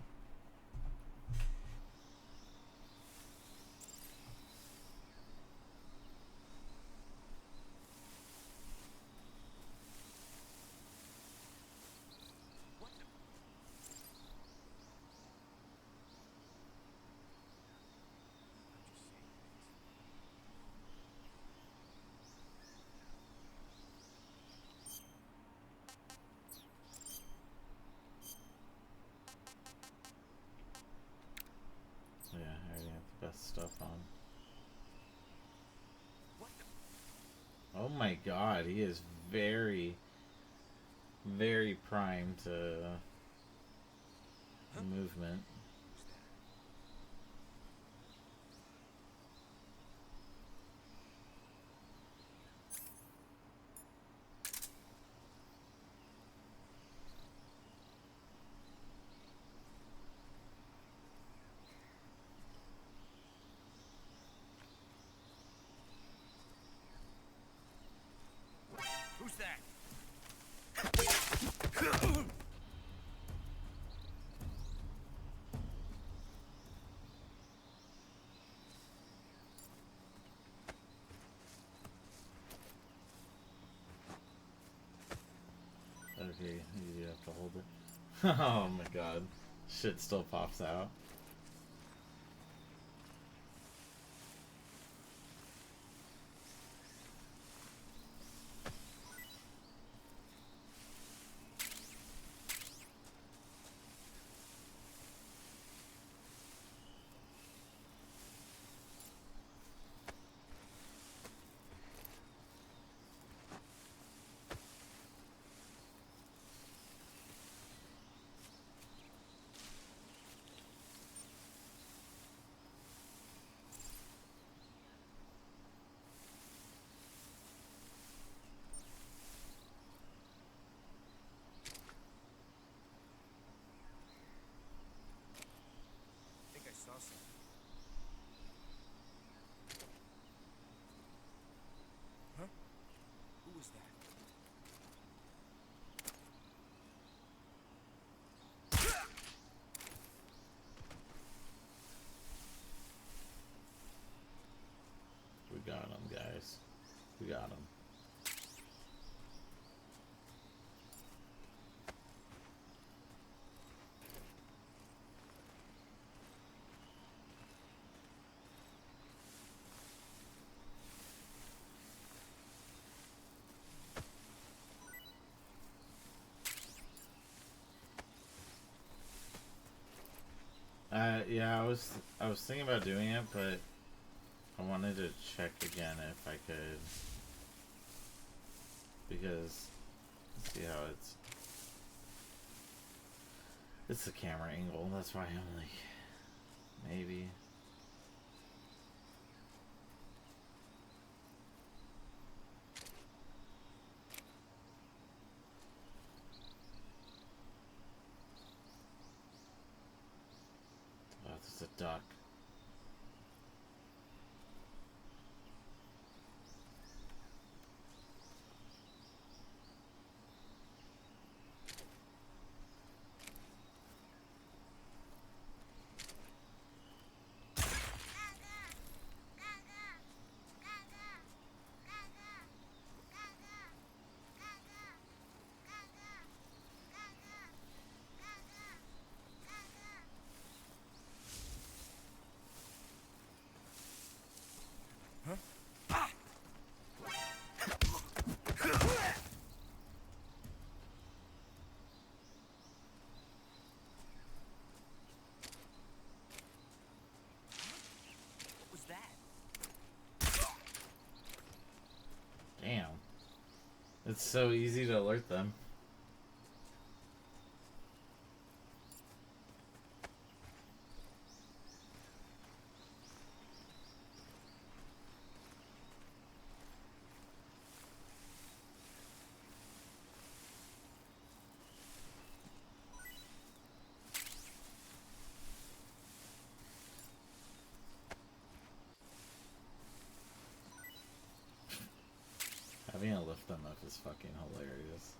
Yeah, I already have the best stuff on. Oh my god, he is very, very primed to movement. Who's that? Okay, you have to hold it. Oh my god. Shit still pops out. We got him, guys. We got him. Yeah, I was thinking about doing it, but I wanted to check again if I could, because see how it's the camera angle. That's why I'm like, maybe. Oh, there's a duck. Damn. It's so easy to alert them. Having to lift them up is fucking hilarious.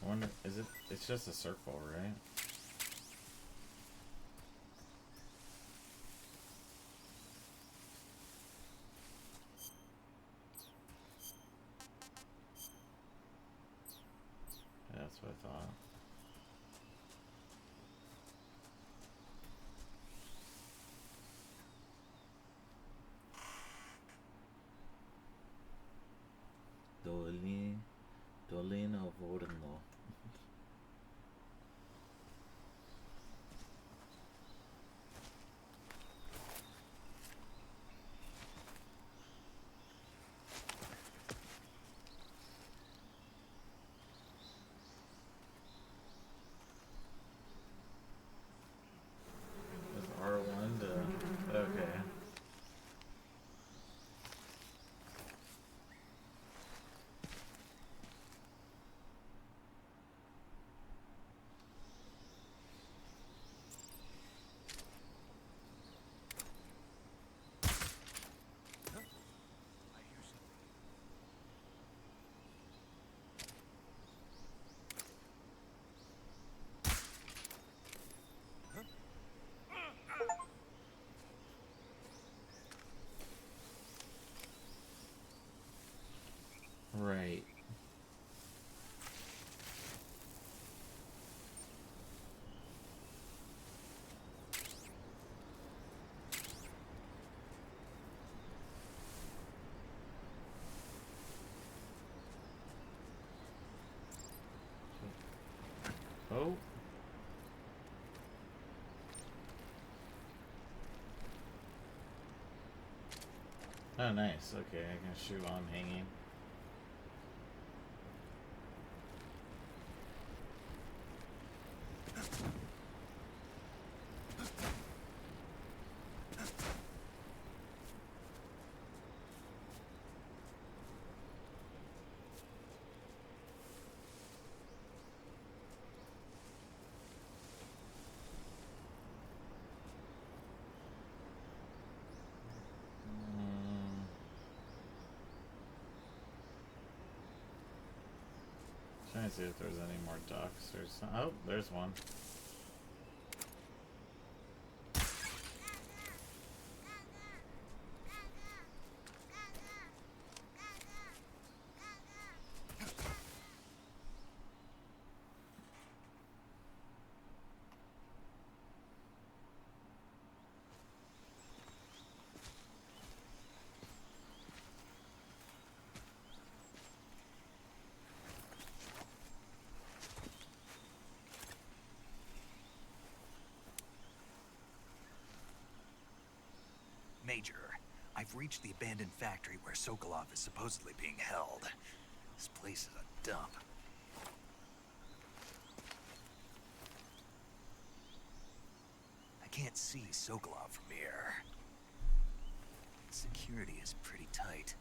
I wonder, is it? It's just a circle, right? Yeah, that's what I thought. Dolina Vorno. With R1 to... Okay. Right. Oh. Oh, nice. Okay, I can shoot while I'm hanging. me see if there's any more docks or some. Oh, there's one. Major, I've reached the abandoned factory where Sokolov is supposedly being held. This place is a dump. I can't see Sokolov from here. Security is pretty tight.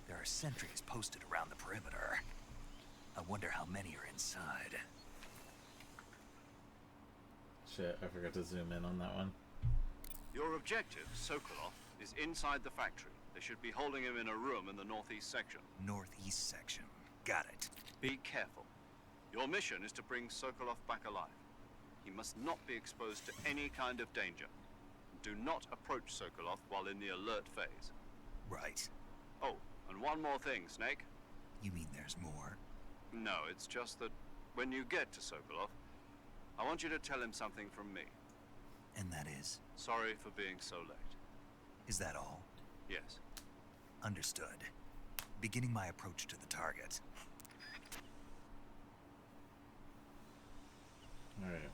There are sentries posted around the perimeter. I wonder how many are inside. Shit, I forgot to zoom in on that one. Your objective, Sokolov, is inside the factory. They should be holding him in a room in the northeast section. Northeast section. Got it. Be careful. Your mission is to bring Sokolov back alive. He must not be exposed to any kind of danger. Do not approach Sokolov while in the alert phase. Right. Oh, and one more thing, Snake. You mean there's more? No, it's just that when you get to Sokolov, I want you to tell him something from me. And that is? Sorry for being so late. Is that all? Yes. Understood. Beginning my approach to the target. Alright.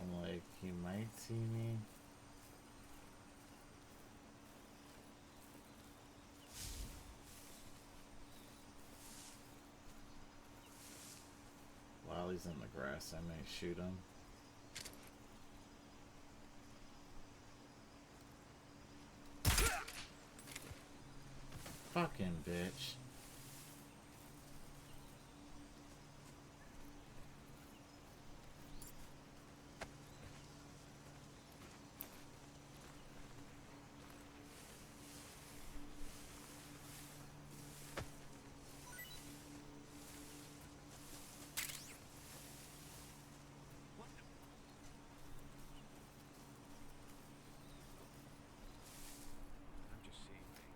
I'm like, he might see me. While he's in the grass, I may shoot him. Fucking bitch. I'm just seeing things.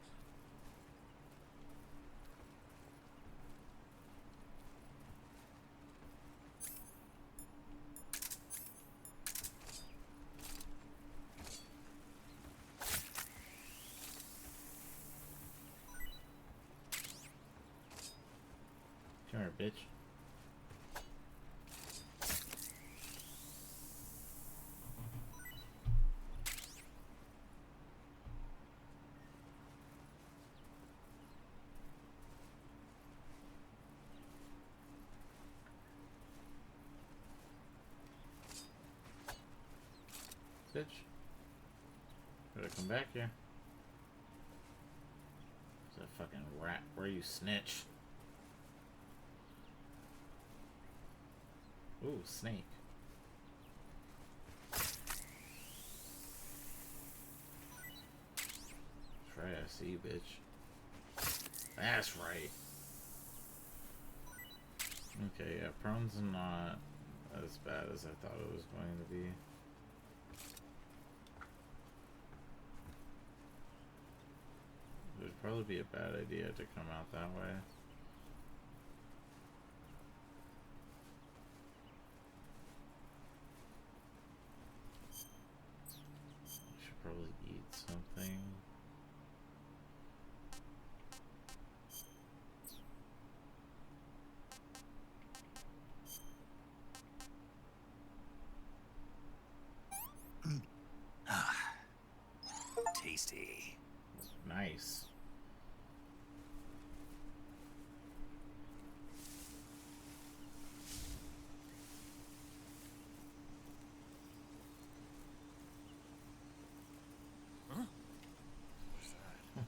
Come here, bitch. Bitch. Better come back here. It's a fucking rat. Where you snitch? Ooh, snake. Try to see, bitch. That's right. Okay, yeah, prone's not as bad as I thought it was going to be. It would probably be a bad idea to come out that way.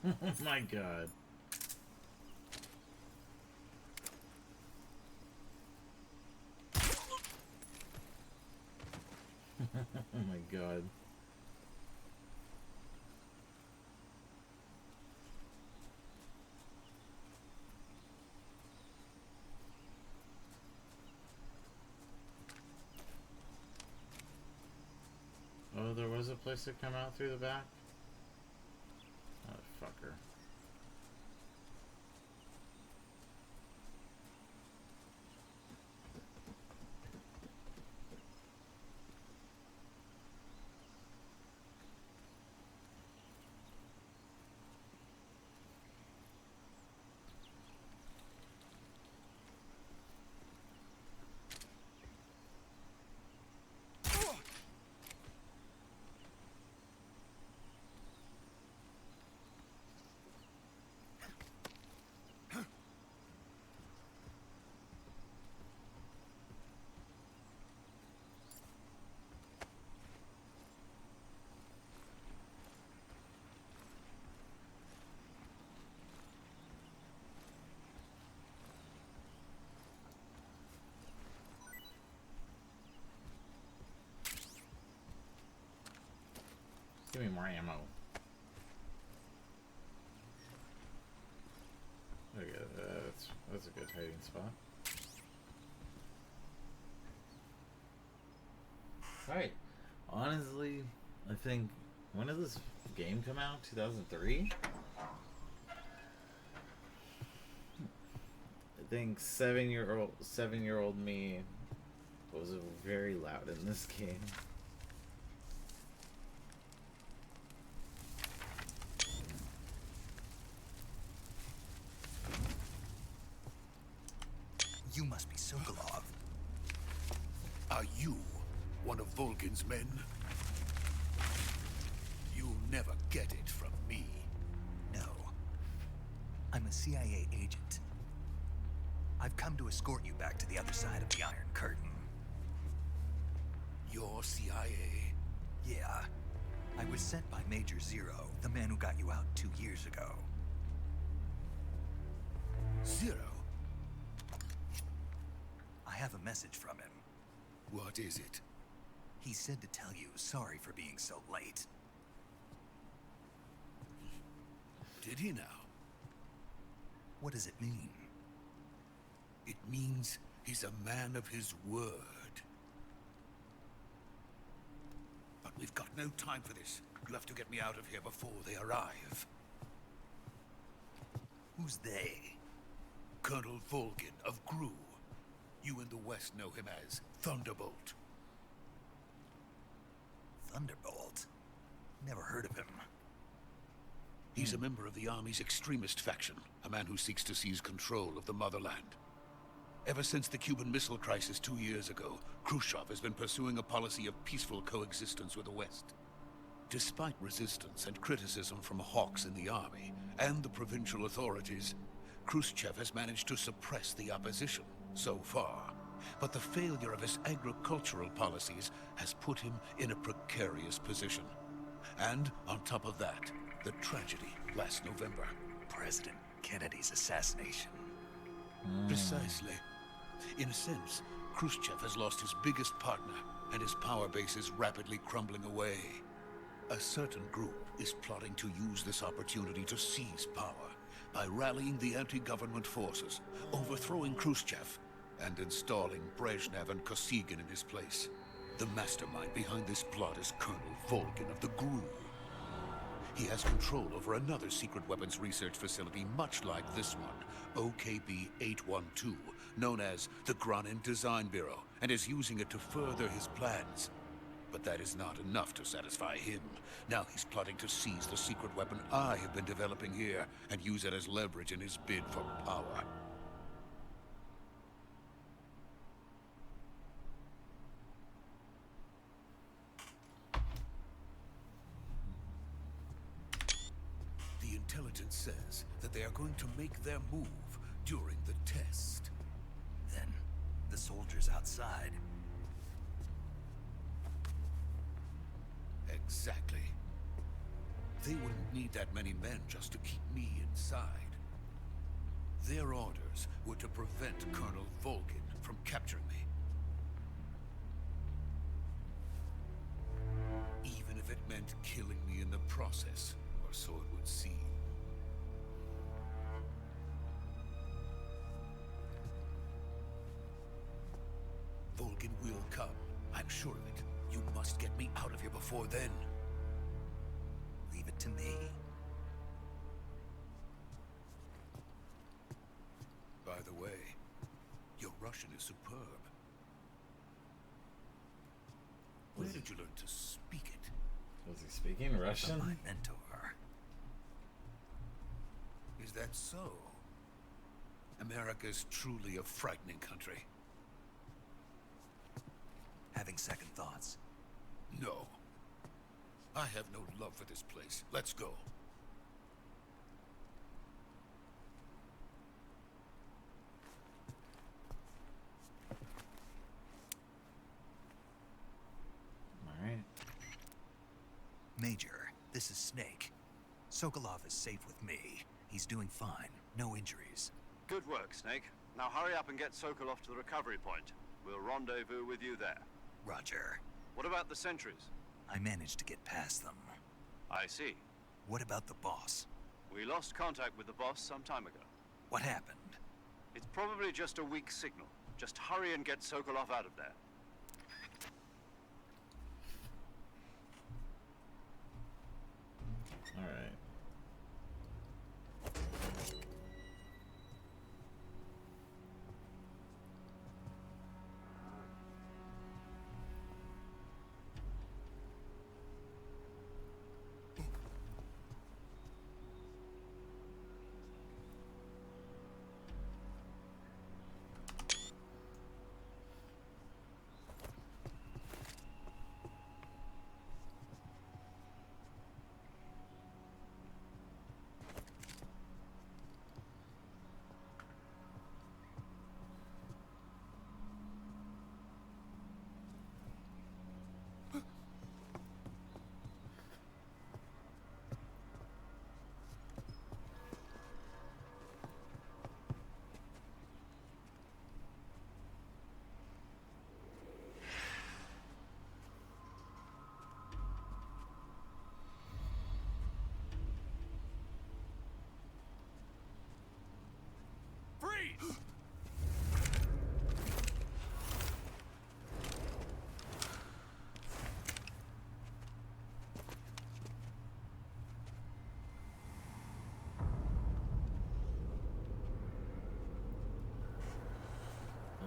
Oh my god. Oh my god. Oh, there was a place to come out through the back? Motherfucker. Give me more ammo. Okay, that's a good hiding spot. Alright. Honestly, I think, when did this game come out? 2003? I think seven-year-old me was very loud in this game. You must be Sokolov. Are you one of Volgin's men? You'll never get it from me. No. I'm a CIA agent. I've come to escort you back to the other side of the Iron Curtain. You're CIA? Yeah. I was sent by Major Zero, the man who got you out 2 years ago. Zero? I have a message from him. What is it? He said to tell you sorry for being so late. Did he now? What does it mean? It means he's a man of his word. But we've got no time for this. You have to get me out of here before they arrive. Who's they? Colonel Volgin of Gru. You in the West know him as Thunderbolt. Thunderbolt? Never heard of him. He's a member of the Army's extremist faction, a man who seeks to seize control of the motherland. Ever since the Cuban Missile Crisis 2 years ago, Khrushchev has been pursuing a policy of peaceful coexistence with the West. Despite resistance and criticism from hawks in the army and the provincial authorities, Khrushchev has managed to suppress the opposition so far. But the failure of his agricultural policies has put him in a precarious position. And on top of that, the tragedy last November. President Kennedy's assassination. Precisely. In a sense, Khrushchev has lost his biggest partner, and his power base is rapidly crumbling away. A certain group is plotting to use this opportunity to seize power by rallying the anti-government forces, overthrowing Khrushchev, and installing Brezhnev and Kosygin in his place. The mastermind behind this plot is Colonel Volgin of the GRU. He has control over another secret weapons research facility much like this one, OKB-812, known as the Granin Design Bureau, and is using it to further his plans. But that is not enough to satisfy him. Now he's plotting to seize the secret weapon I have been developing here and use it as leverage in his bid for power. The intelligence says that they are going to make their move during the test. Then, the soldiers outside. Exactly. They wouldn't need that many men just to keep me inside. Their orders were to prevent Colonel Volgin from capturing me. Even if it meant killing me in the process, or so it would seem. Volgin will come. I'm sure of it. You must get me out of here before then. Leave it to me. By the way, your Russian is superb. Where did you learn to speak it? Was he speaking Russian? My mentor. Is that so? America's truly a frightening country. Having second thoughts. No. I have no love for this place. Let's go. Alright. Major, this is Snake. Sokolov is safe with me. He's doing fine. No injuries. Good work, Snake. Now hurry up and get Sokolov to the recovery point. We'll rendezvous with you there. Roger. What about the sentries? I managed to get past them. I see. What about the boss? We lost contact with the boss some time ago. What happened? It's probably just a weak signal. Just hurry and get Sokolov out of there. Alright.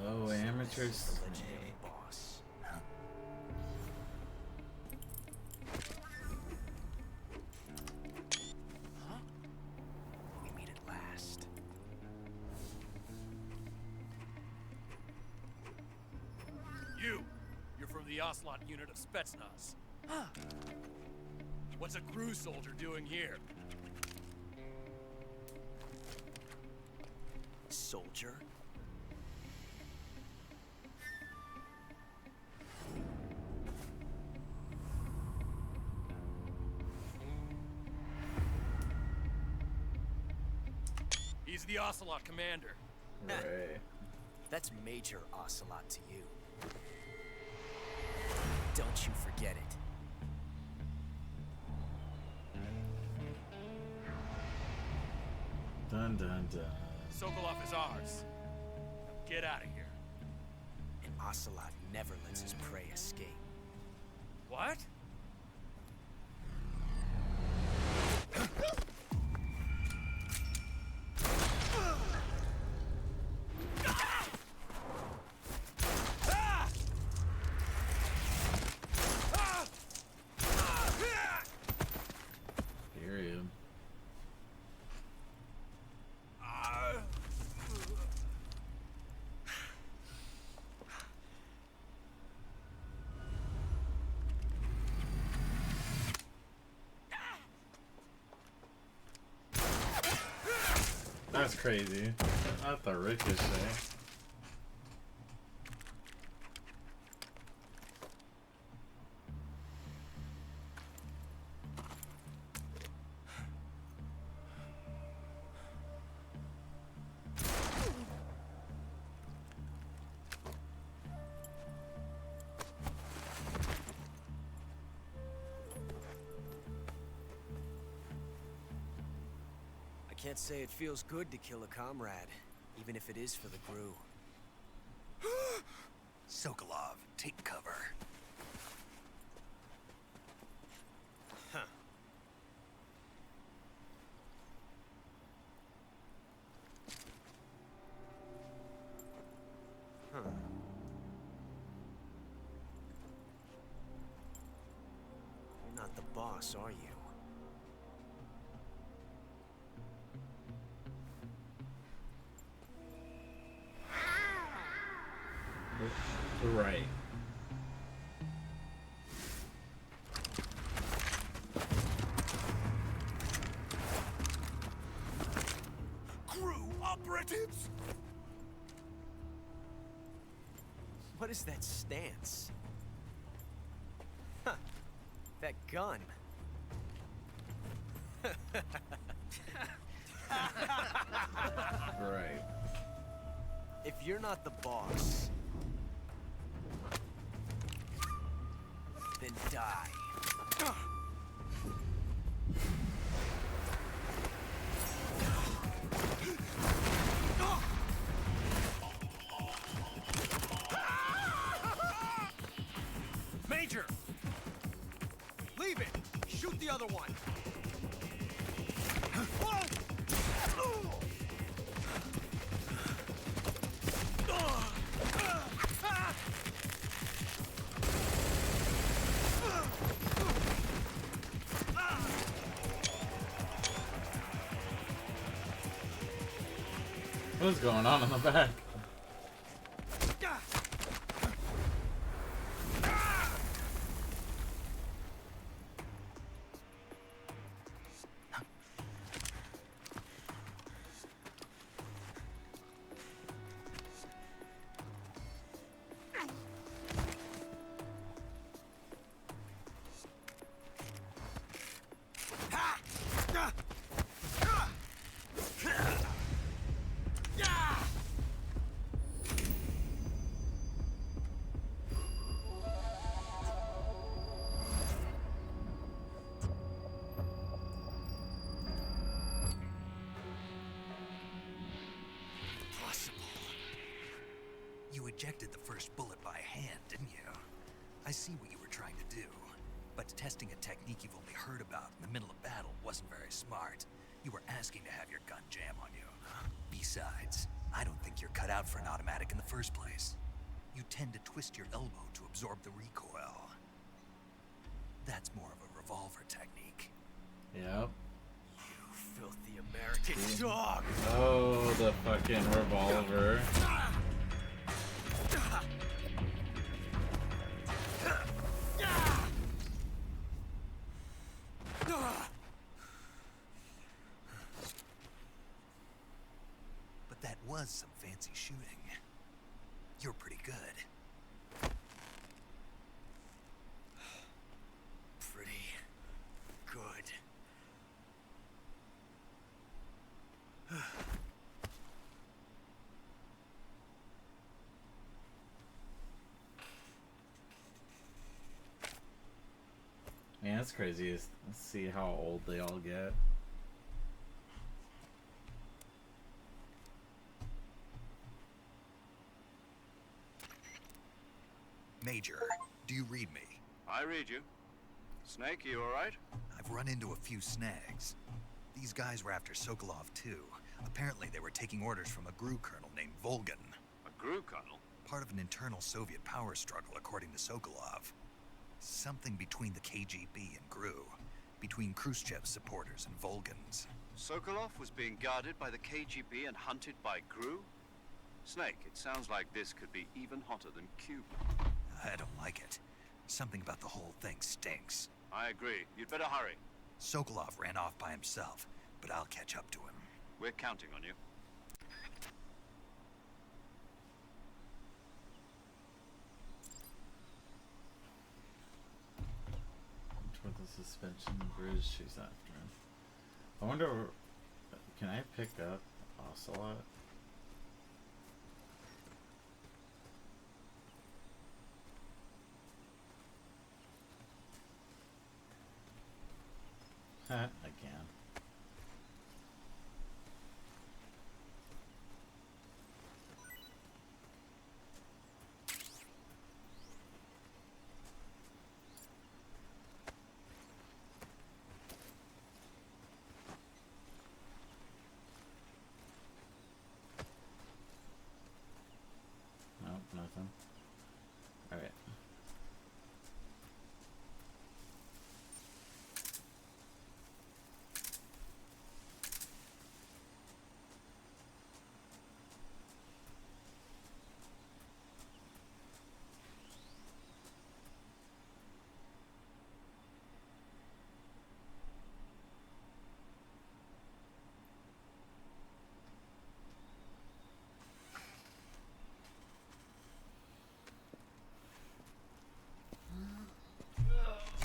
Oh, amateurs. Legendary boss. Huh? Huh? We meet at last. You're from the Ocelot unit of Spetsnaz. What's a crew soldier doing here? Soldier? He's the Ocelot commander. Right. That's Major Ocelot to you. Don't you forget it. Dun dun dun. Sokolov is ours. Now get out of here. And Ocelot never lets his prey escape. What? Period. That's crazy. Not the ricochet. Can't say it feels good to kill a comrade, even if it is for the crew. Sokolov, take cover. Huh. Huh. You're not the boss, are you? Right. Crew operatives! What is that stance? Huh. That gun. Right. If you're not the boss, then die. Major! Leave it! Shoot the other one! What is going on in the back? You ejected the first bullet by hand, didn't you? I see what you were trying to do. But testing a technique you've only heard about in the middle of battle wasn't very smart. You were asking to have your gun jam on you. Besides, I don't think you're cut out for an automatic in the first place. You tend to twist your elbow to absorb the recoil. That's more of a revolver technique. Yep. You filthy American dog! Oh, the fucking revolver. But that was some fancy shooting. You're pretty good. Pretty good. Man, it's crazy to see how old they all get. Major, do you read me? I read you. Snake, you all right? I've run into a few snags. These guys were after Sokolov too. Apparently they were taking orders from a GRU colonel named Volgan. A GRU colonel? Part of an internal Soviet power struggle, according to Sokolov. Something between the KGB and GRU. Between Khrushchev's supporters and Volgan's. Sokolov was being guarded by the KGB and hunted by GRU? Snake, it sounds like this could be even hotter than Cuba. I don't like it. Something about the whole thing stinks. I agree. You'd better hurry. Sokolov ran off by himself, but I'll catch up to him. We're counting on you. Toward the suspension bridge, she's after him. I wonder, can I pick up Ocelot? I can. nothing. Alright.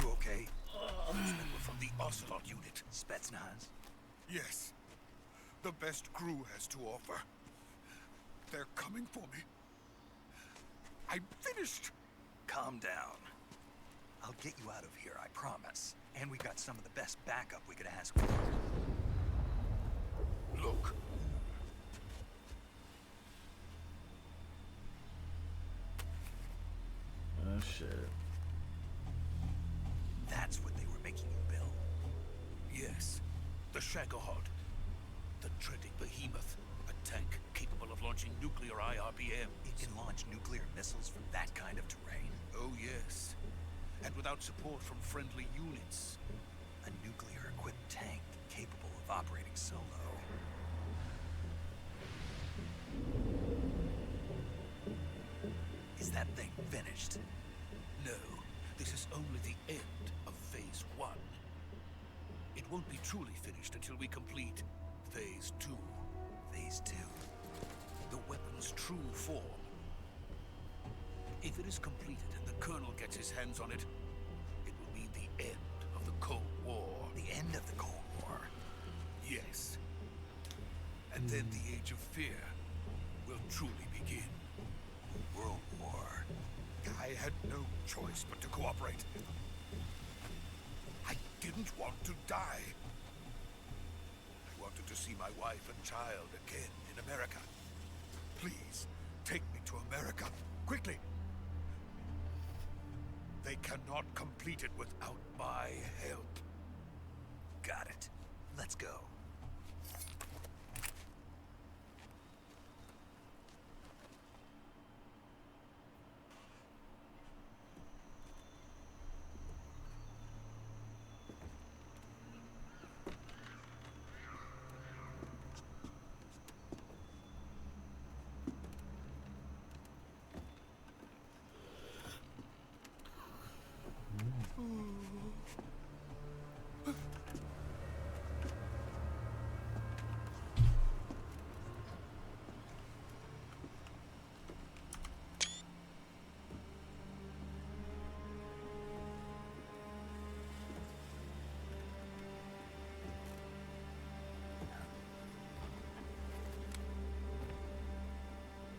You okay? Those men were from the Ocelot unit. Spetsnaz. Yes. The best crew has to offer. They're coming for me. I'm finished. Calm down. I'll get you out of here, I promise. And we got some of the best backup we could ask for. Look. Oh shit. That's what they were making you build. Yes. The Shagohod. The dreaded behemoth. A tank capable of launching nuclear IRBM. It can launch nuclear missiles from that kind of terrain. Oh, yes. And without support from friendly units. A nuclear-equipped tank capable of operating solo. Is that thing finished? No, this is only the end of Phase 1. It won't be truly finished until we complete Phase 2. Phase 2. The weapon's true form. If it is completed and the Colonel gets his hands on it, it will mean the end of the Cold War. The end of the Cold War. Yes. And then the Age of Fear will truly begin. World War. I had no choice but to cooperate. I didn't want to die. I wanted to see my wife and child again in America. Please, take me to America, quickly. They cannot complete it without my help. Got it. Let's go.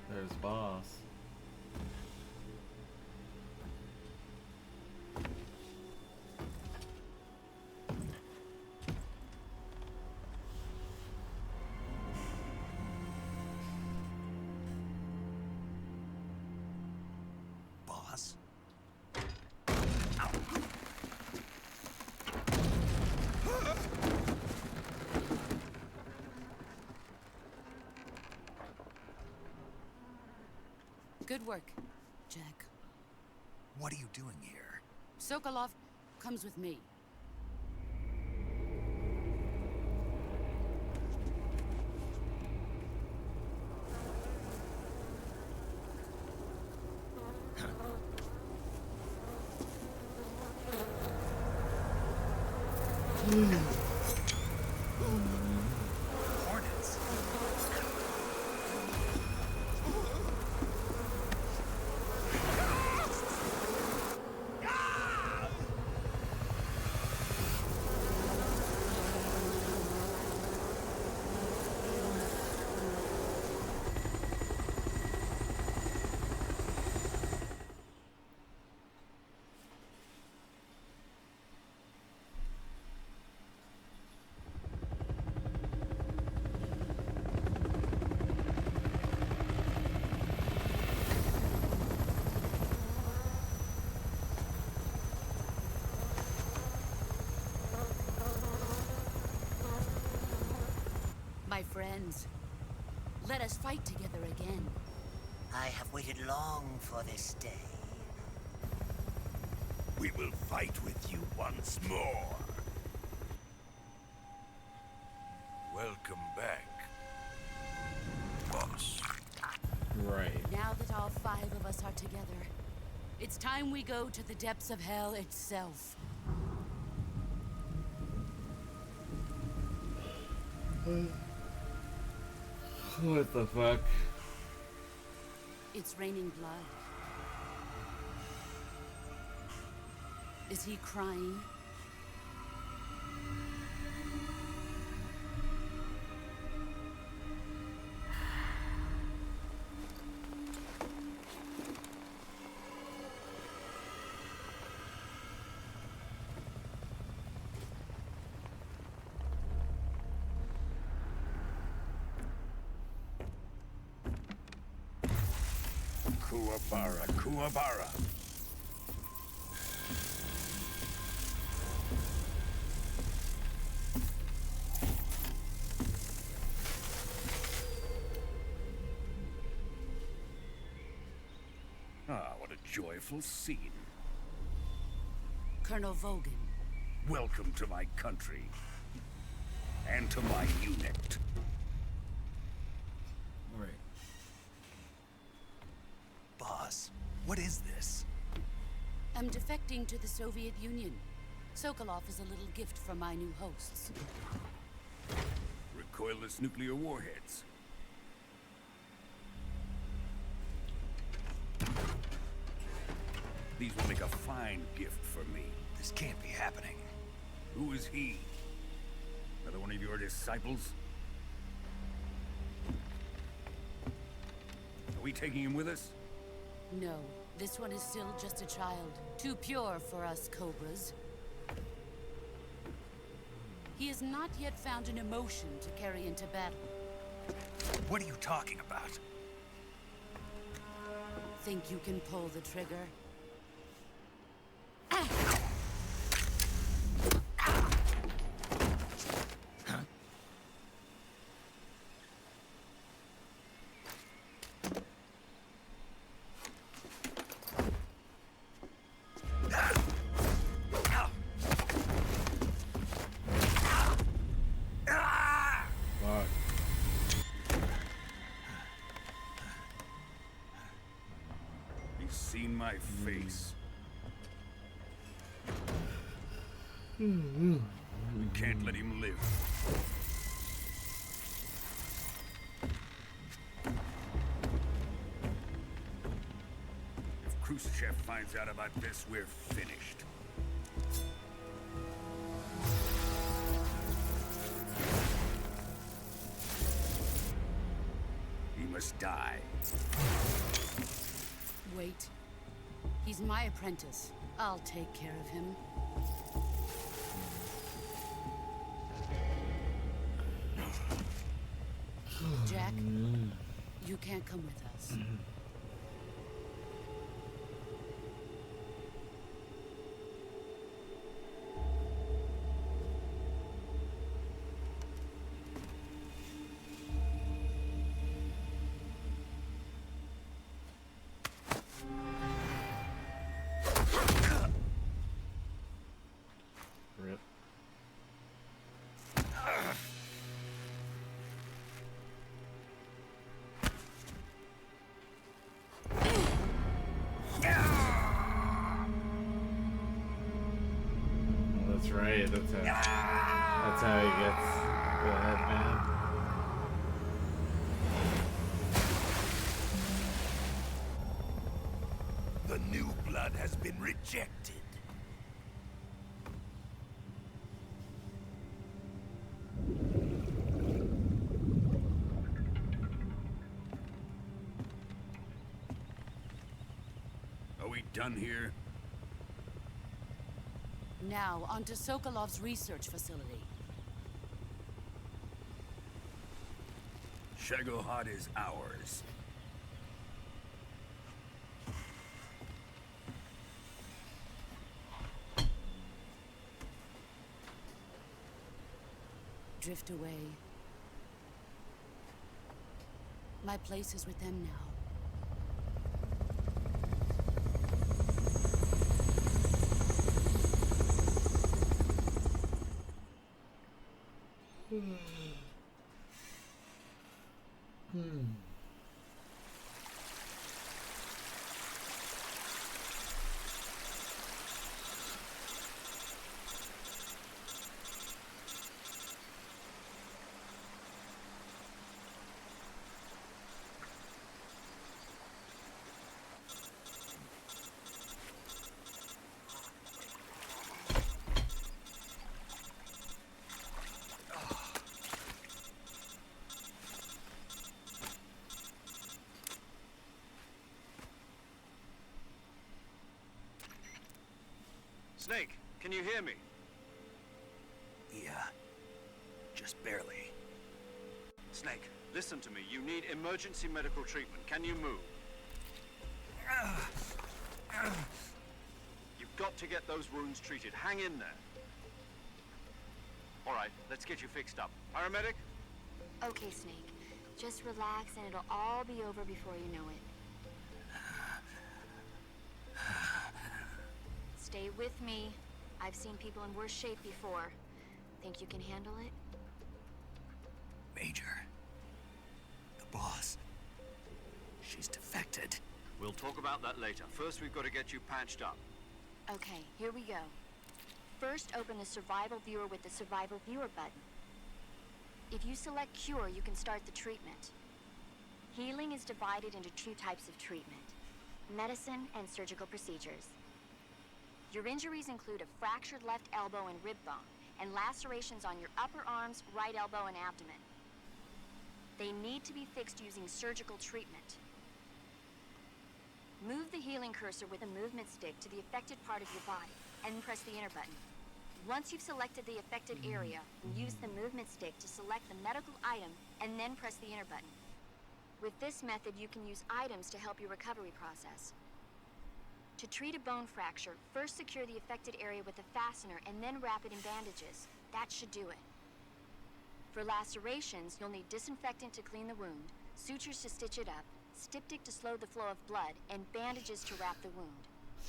There's boss. Boss? Good work, Jack. What are you doing here? Sokolov comes with me. Hornets. My friends, let us fight together again. I have waited long for this day. We will fight with you once more. Welcome back, boss. Right. Now that all 5 of us are together, it's time we go to the depths of hell itself. What the fuck? It's raining blood. Is he crying? Kuwabara, Kuwabara. Ah, what a joyful scene. Colonel Vogan. Welcome to my country. And to my unit. Right. Boss, what is this? I'm defecting to the Soviet Union. Sokolov is a little gift from my new hosts. Recoilless nuclear warheads. These will make a fine gift for me. This can't be happening. Who is he? Another one of your disciples? Are we taking him with us? No, this one is still just a child. Too pure for us Cobras. He has not yet found an emotion to carry into battle. What are you talking about? Think you can pull the trigger? Fuck. He's seen my face. We can't let him live. If Khrushchev finds out about this, we're finished. He must die. Wait. He's my apprentice. I'll take care of him. Jack, you can't come with us. Rip. That's right. That's how he gets the headband. The new blood has been rejected. Are we done here? Now, onto Sokolov's research facility. Shagohod is ours. Drift away. My place is with them now. Snake, can you hear me? Yeah. Just barely. Snake, listen to me. You need emergency medical treatment. Can you move? You've got to get those wounds treated. Hang in there. All right, let's get you fixed up. Paramedic? Okay, Snake. Just relax and it'll all be over before you know it. Stay with me. I've seen people in worse shape before. Think you can handle it? Major. The boss. She's defected. We'll talk about that later. First, we've got to get you patched up. Okay, here we go. First, open the survival viewer with the survival viewer button. If you select cure, you can start the treatment. Healing is divided into two types of treatment: medicine and surgical procedures. Your injuries include a fractured left elbow and rib bone, and lacerations on your upper arms, right elbow, and abdomen. They need to be fixed using surgical treatment. Move the healing cursor with a movement stick to the affected part of your body, and press the enter button. Once you've selected the affected area, use the movement stick to select the medical item, and then press the enter button. With this method, you can use items to help your recovery process. To treat a bone fracture, first secure the affected area with a fastener and then wrap it in bandages. That should do it. For lacerations, you'll need disinfectant to clean the wound, sutures to stitch it up, styptic to slow the flow of blood, and bandages to wrap the wound.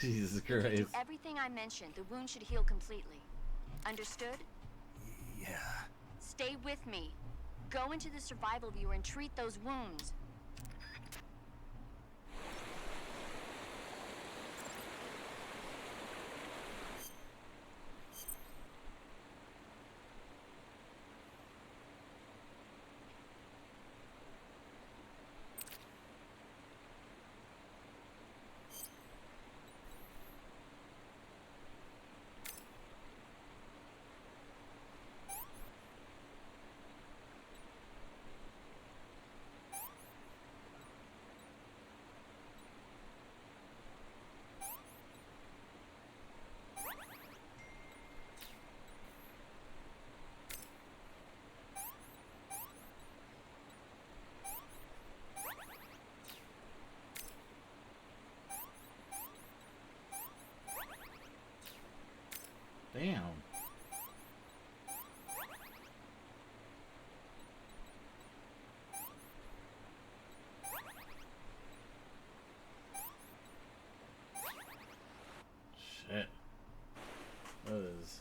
Jesus If you Christ. do everything I mentioned, the wound should heal completely. Understood? Yeah. Stay with me. Go into the survival viewer and treat those wounds. Damn. Shit. That is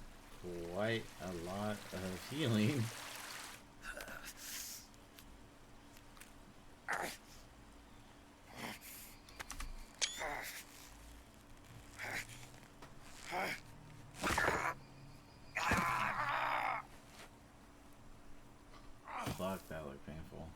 quite a lot of healing. Fuck, that looked painful.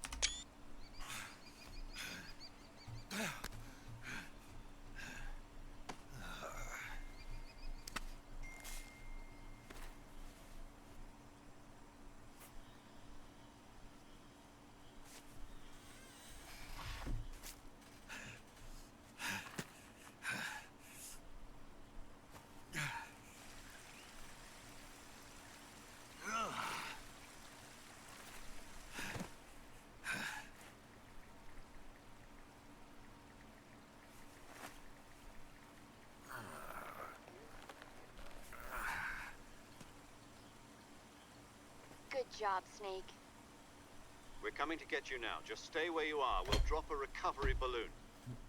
Good job, Snake. We're coming to get you now. Just stay where you are. We'll drop a recovery balloon.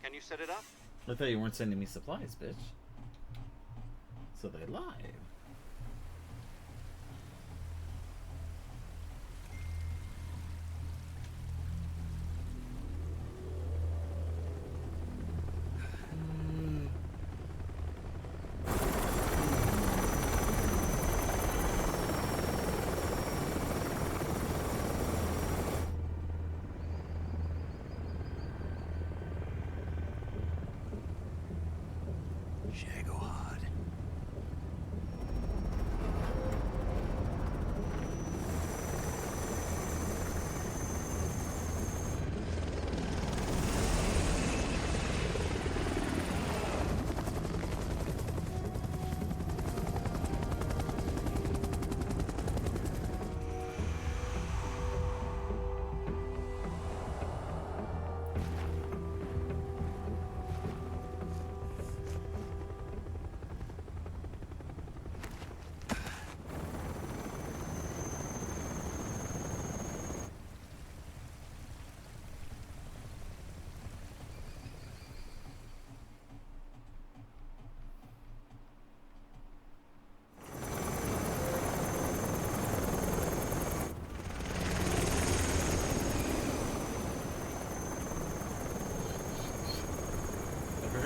Can you set it up? I thought you weren't sending me supplies, bitch. So they lied. Shagohod.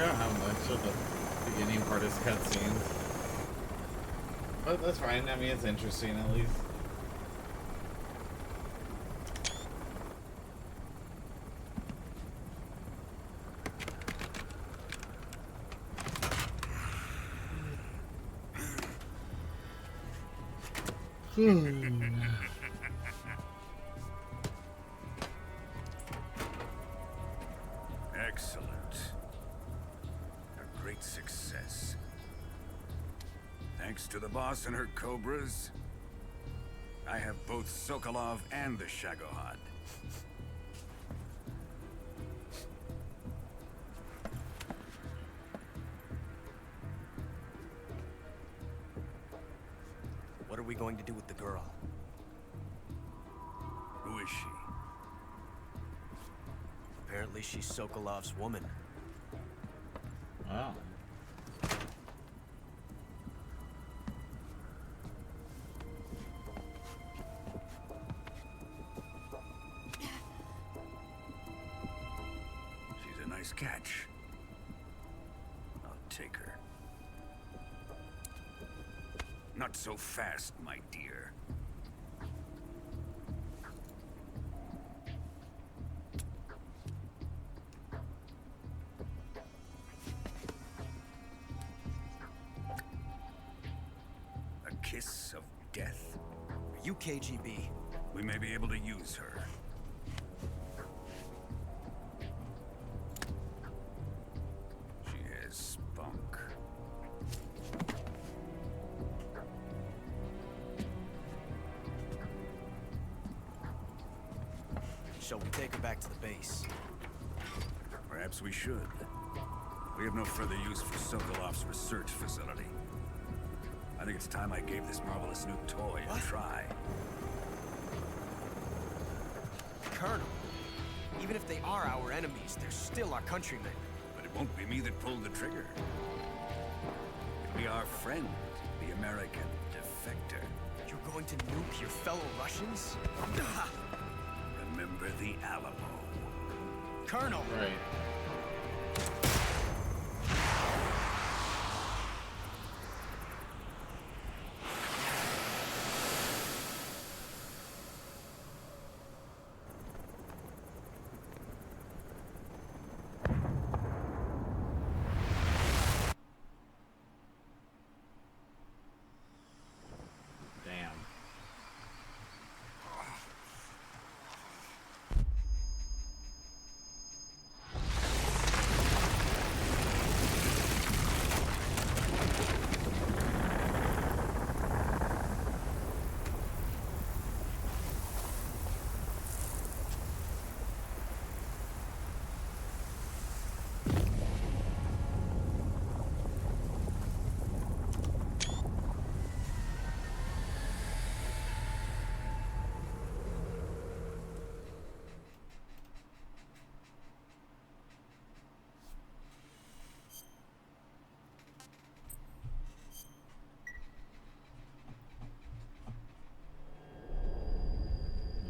forgot how much of the beginning part is cutscenes. But that's fine. I mean, it's interesting at least. Excellent. A great success. Thanks to the boss and her cobras, I have both Sokolov and the Shagohod. What are we going to do with the girl? Who is she? Apparently she's Sokolov's woman. Wow. She's a nice catch. I'll take her. Not so fast, my dear. A kiss of death. Are you KGB? We may be able to use her. She has spunk. Shall we take her back to the base? Perhaps we should. We have no further use for Sokolov's research facility. I think it's time I gave this marvelous new toy a try. Colonel, even if they are our enemies, they're still our countrymen. But it won't be me that pulled the trigger. It'll be our friend, the American defector. You're going to nuke your fellow Russians? Remember the Alamo. Colonel! Right. Damn.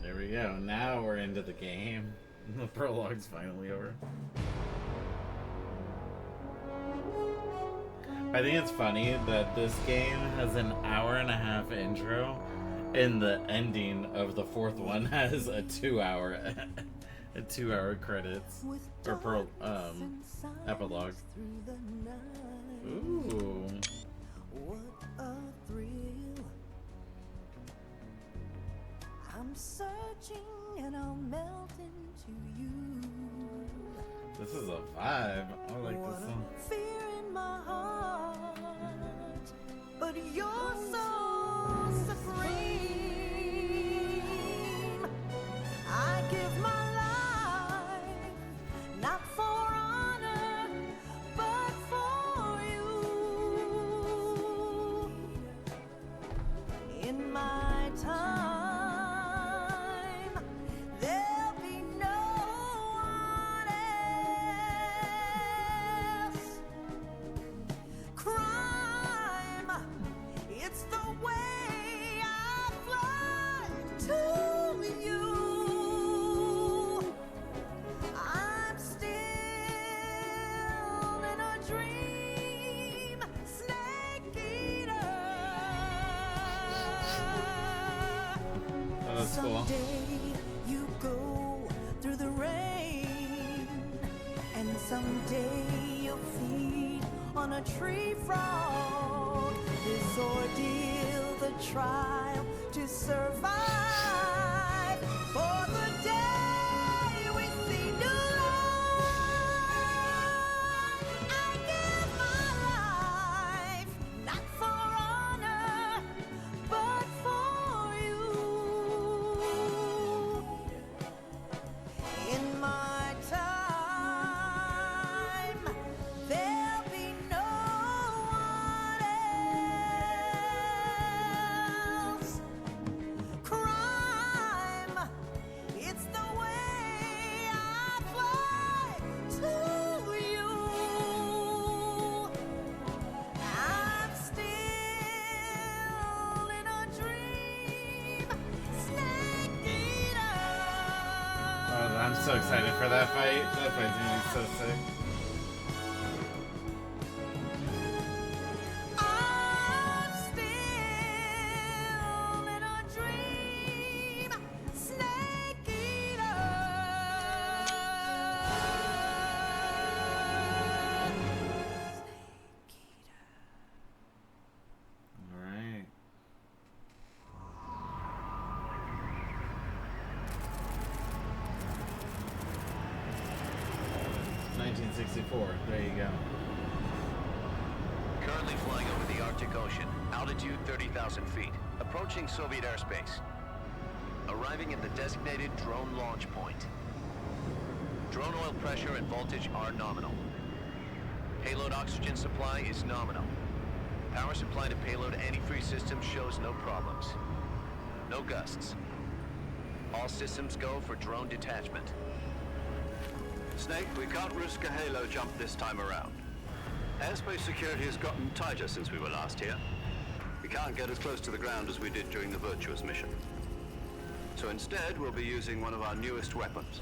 There we go. Now we're into the game. The prologue's finally over. I think it's funny that this game has an hour-and-a-half intro, and the ending of the fourth one has a 2-hour, a 2-hour credits or epilogue. Ooh. What a thrill. I'm searching and I'll melt into you. This is a vibe. I like this song. Fear in my heart, but you're so supreme. I give my life, not for honor, but for you. In my time, there'll be no one else. Crime, it's the cool. Someday you go through the rain, and someday you'll feed on a tree frog. This ordeal, the trial to survive. For the day we see new life, I give my life, not for honor, but for you. In my time, there'll be no one else. Crime, it's the way I fly to you. I'm still in a dream, snake eater. Oh, I'm so excited for that fight. That fight's gonna be so sick. I'm still in a dream, snake eater. All right. $1964. There you go. Currently flying over the Arctic Ocean, altitude 30,000 feet, approaching Soviet airspace. Arriving at the designated drone launch point. Drone oil pressure and voltage are nominal. Payload oxygen supply is nominal. Power supply to payload antifreeze system shows no problems. No gusts. All systems go for drone detachment. Snake, we can't risk a halo jump this time around. Airspace security has gotten tighter since we were last here. We can't get as close to the ground as we did during the Virtuous mission. So instead, we'll be using one of our newest weapons.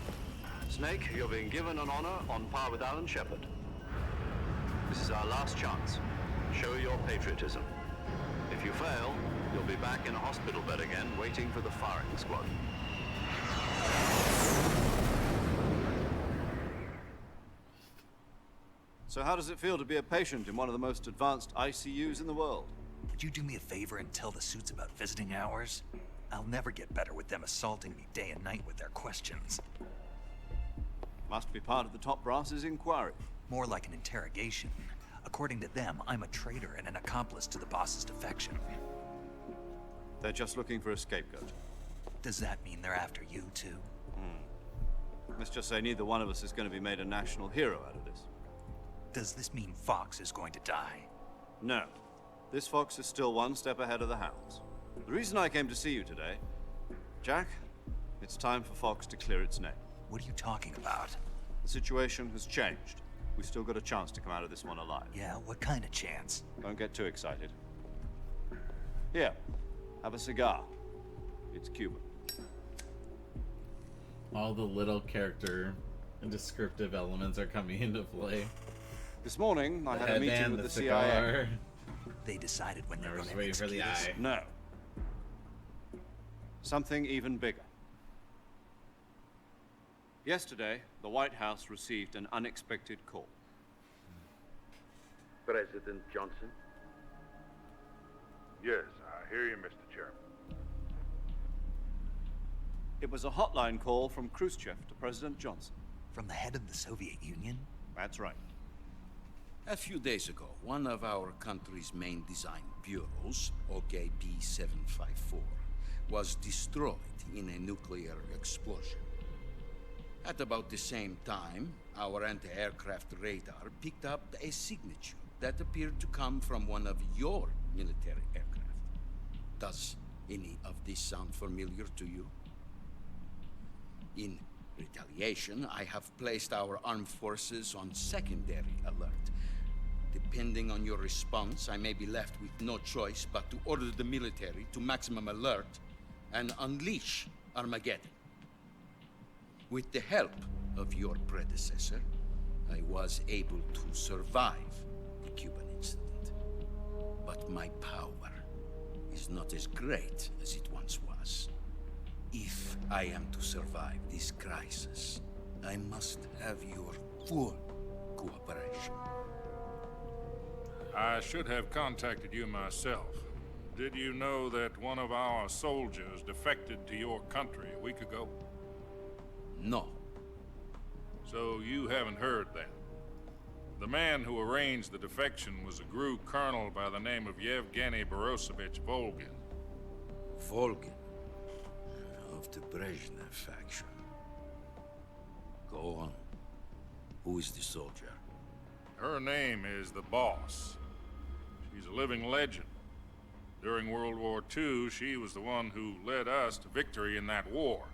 Snake, you're being given an honor on par with Alan Shepard. This is our last chance. Show your patriotism. If you fail, you'll be back in a hospital bed again, waiting for the firing squad. So how does it feel to be a patient in one of the most advanced ICUs in the world? Would you do me a favor and tell the suits about visiting hours? I'll never get better with them assaulting me day and night with their questions. Must be part of the top brass's inquiry. More like an interrogation. According to them, I'm a traitor and an accomplice to the boss's defection. They're just looking for a scapegoat. Does that mean they're after you, too? Let's just say neither one of us is going to be made a national hero out of this. Does this mean Fox is going to die? No. This fox is still one step ahead of the hounds. The reason I came to see you today, Jack, it's time for Fox to clear its name. What are you talking about? The situation has changed. We've still got a chance to come out of this one alive. Yeah, what kind of chance? Don't get too excited. Here, have a cigar. It's Cuban. All the little character and descriptive elements are coming into play. This morning, I The had a meeting headband, with the cigar. CIA. They decided when I they're was going to waiting for the execute us? eye. No. Something even bigger. Yesterday, the White House received an unexpected call. President Johnson? Yes, I hear you, Mr. Chairman. It was a hotline call from Khrushchev to President Johnson. From the head of the Soviet Union? That's right. A few days ago, one of our country's main design bureaus, OKB 754, was destroyed in a nuclear explosion. At about the same time, our anti-aircraft radar picked up a signature that appeared to come from one of your military aircraft. Does any of this sound familiar to you? In retaliation, I have placed our armed forces on secondary alert. Depending on your response, I may be left with no choice but to order the military to maximum alert and unleash Armageddon. With the help of your predecessor, I was able to survive the Cuban incident. But my power is not as great as it once was. If I am to survive this crisis, I must have your full cooperation. I should have contacted you myself. Did you know that one of our soldiers defected to your country a week ago? No. So you haven't heard then. The man who arranged the defection was a GRU colonel by the name of Yevgeny Borosovich Volgin. Volgin, of the Brezhnev faction. Go on. Who is the soldier? Her name is the Boss. She's a living legend. During World War II, she was the one who led us to victory in that war.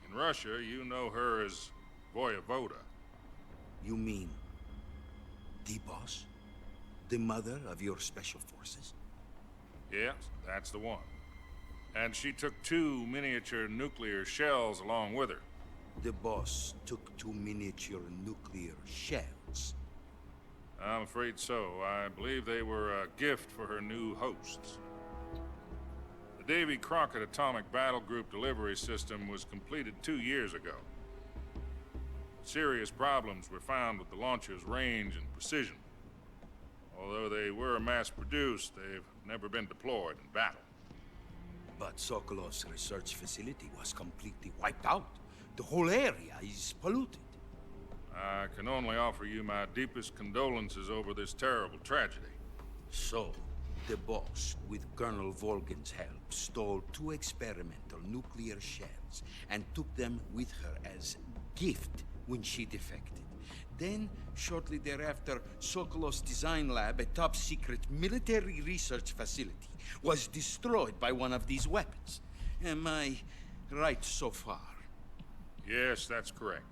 In Russia, you know her as Voyevoda. You mean the Boss? The mother of your special forces? Yes, that's the one. And she took 2 miniature nuclear shells along with her. The Boss took 2 miniature nuclear shells. I'm afraid so. I believe they were a gift for her new hosts. The Davy Crockett Atomic Battle Group delivery system was completed 2 years ago. Serious problems were found with the launcher's range and precision. Although they were mass-produced, they've never been deployed in battle. But Sokolov's research facility was completely wiped out. The whole area is polluted. I can only offer you my deepest condolences over this terrible tragedy. So, the Boss, with Colonel Volgin's help, stole 2 experimental nuclear shells and took them with her as gift when she defected. Then, shortly thereafter, Sokolov's design lab, a top-secret military research facility, was destroyed by one of these weapons. Am I right so far? Yes, that's correct.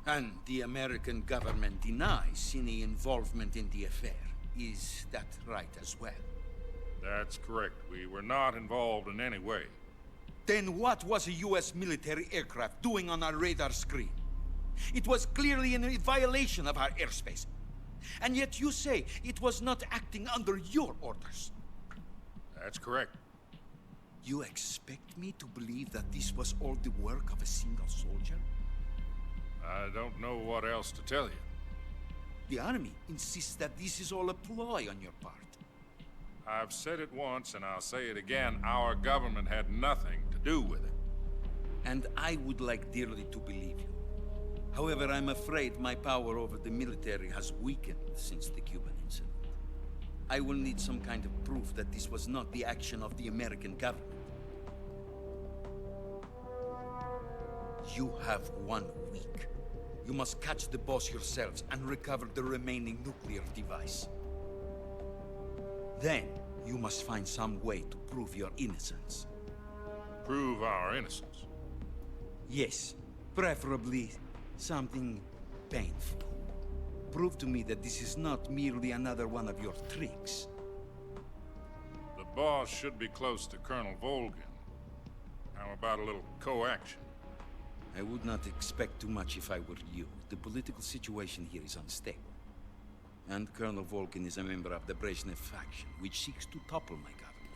And the American government denies any involvement in the affair. Is that right as well? That's correct. We were not involved in any way. Then what was a U.S. military aircraft doing on our radar screen? It was clearly in violation of our airspace. And yet you say it was not acting under your orders. That's correct. You expect me to believe that this was all the work of a single soldier? I don't know what else to tell you. The army insists that this is all a ploy on your part. I've said it once, and I'll say it again. Our government had nothing to do with it. And I would like dearly to believe you. However, I'm afraid my power over the military has weakened since the Cuban incident. I will need some kind of proof that this was not the action of the American government. You have 1 week. You must catch the Boss yourselves and recover the remaining nuclear device. Then, you must find some way to prove your innocence. Prove our innocence? Yes, preferably something painful. Prove to me that this is not merely another one of your tricks. The Boss should be close to Colonel Volgin. How about a little co-action? I would not expect too much if I were you. The political situation here is unstable. And Colonel Volgin is a member of the Brezhnev faction, which seeks to topple my government.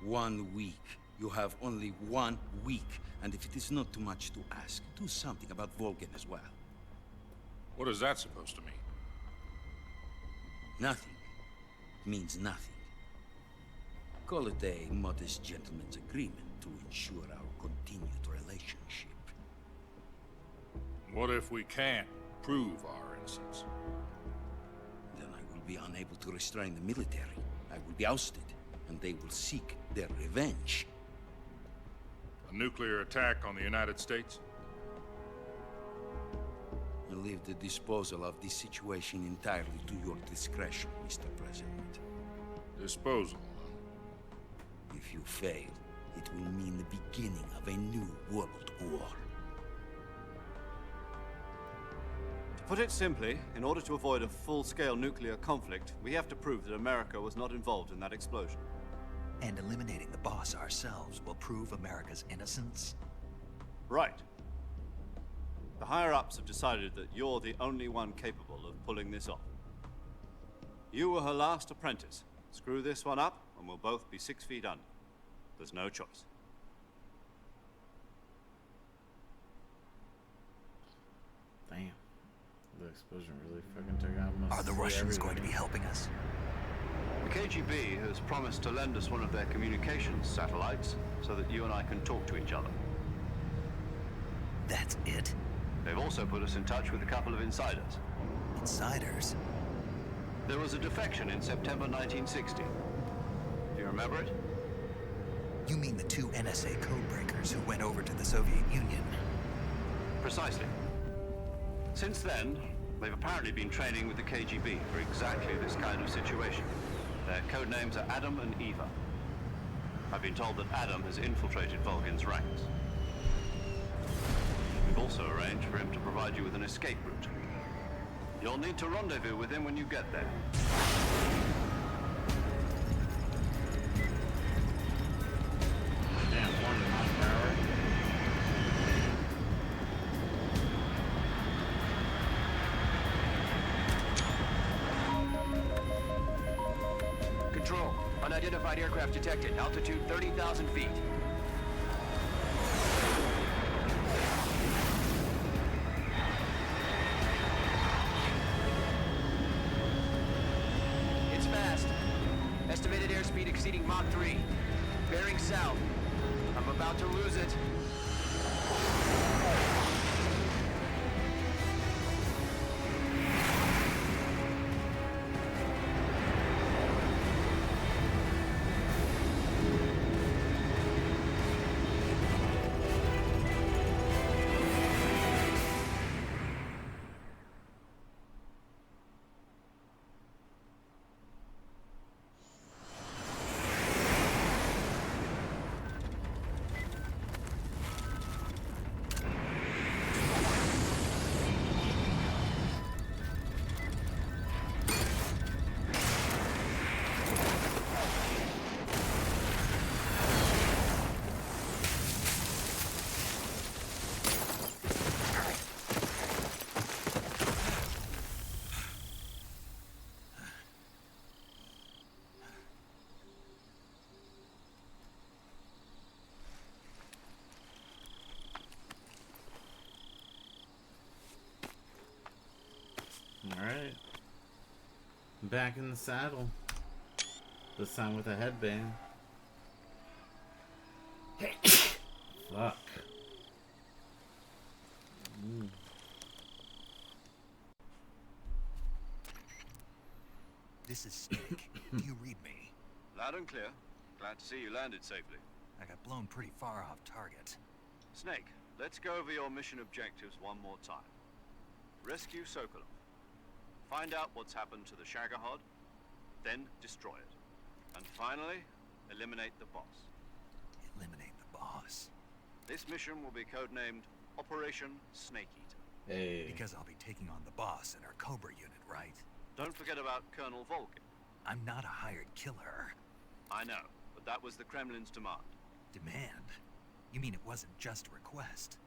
1 week. You have only 1 week. And if it is not too much to ask, do something about Volgin as well. What is that supposed to mean? Nothing. It means nothing. Call it a modest gentleman's agreement to ensure our continued relationship. What if we can't prove our innocence? Then I will be unable to restrain the military. I will be ousted, and they will seek their revenge. A nuclear attack on the United States? I leave the disposal of this situation entirely to your discretion, Mr. President. Disposal? If you fail, it will mean the beginning of a new world war. To put it simply, in order to avoid a full-scale nuclear conflict, we have to prove that America was not involved in that explosion. And eliminating the Boss ourselves will prove America's innocence? Right. The higher-ups have decided that you're the only one capable of pulling this off. You were her last apprentice. Screw this one up, and we'll both be 6 feet under. There's no choice. Damn. The explosion really fucking took out most Are the of Russians going to everybody. be helping us? The KGB has promised to lend us one of their communications satellites so that you and I can talk to each other. That's it? They've also put us in touch with a couple of insiders. Insiders? There was a defection in September 1960. Do you remember it? You mean the two NSA codebreakers who went over to the Soviet Union? Precisely. Since then, they've apparently been training with the KGB for exactly this kind of situation. Their code names are Adam and Eva. I've been told that Adam has infiltrated Volgin's ranks. We've also arranged for him to provide you with an escape route. You'll need to rendezvous with him when you get there. Damn, 400 miles per hour. Control. Unidentified aircraft detected. Altitude 30,000 feet. It's fast. Estimated airspeed exceeding Mach 3. Bearing south. I'm about to lose it. Alright. Back in the saddle. This time with a headband. Fuck. This is Snake. Do you read me? Loud and clear. Glad to see you landed safely. I got blown pretty far off target. Snake, let's go over your mission objectives one more time. Rescue Sokolov. Find out what's happened to the Shagohod, then destroy it. And finally, eliminate the boss. Eliminate the boss. This mission will be codenamed Operation Snake Eater. Hey. Because I'll be taking on the boss in our Cobra unit, right? Don't forget about Colonel Volkin. I'm not a hired killer. I know, but that was the Kremlin's demand. Demand? You mean it wasn't just a request?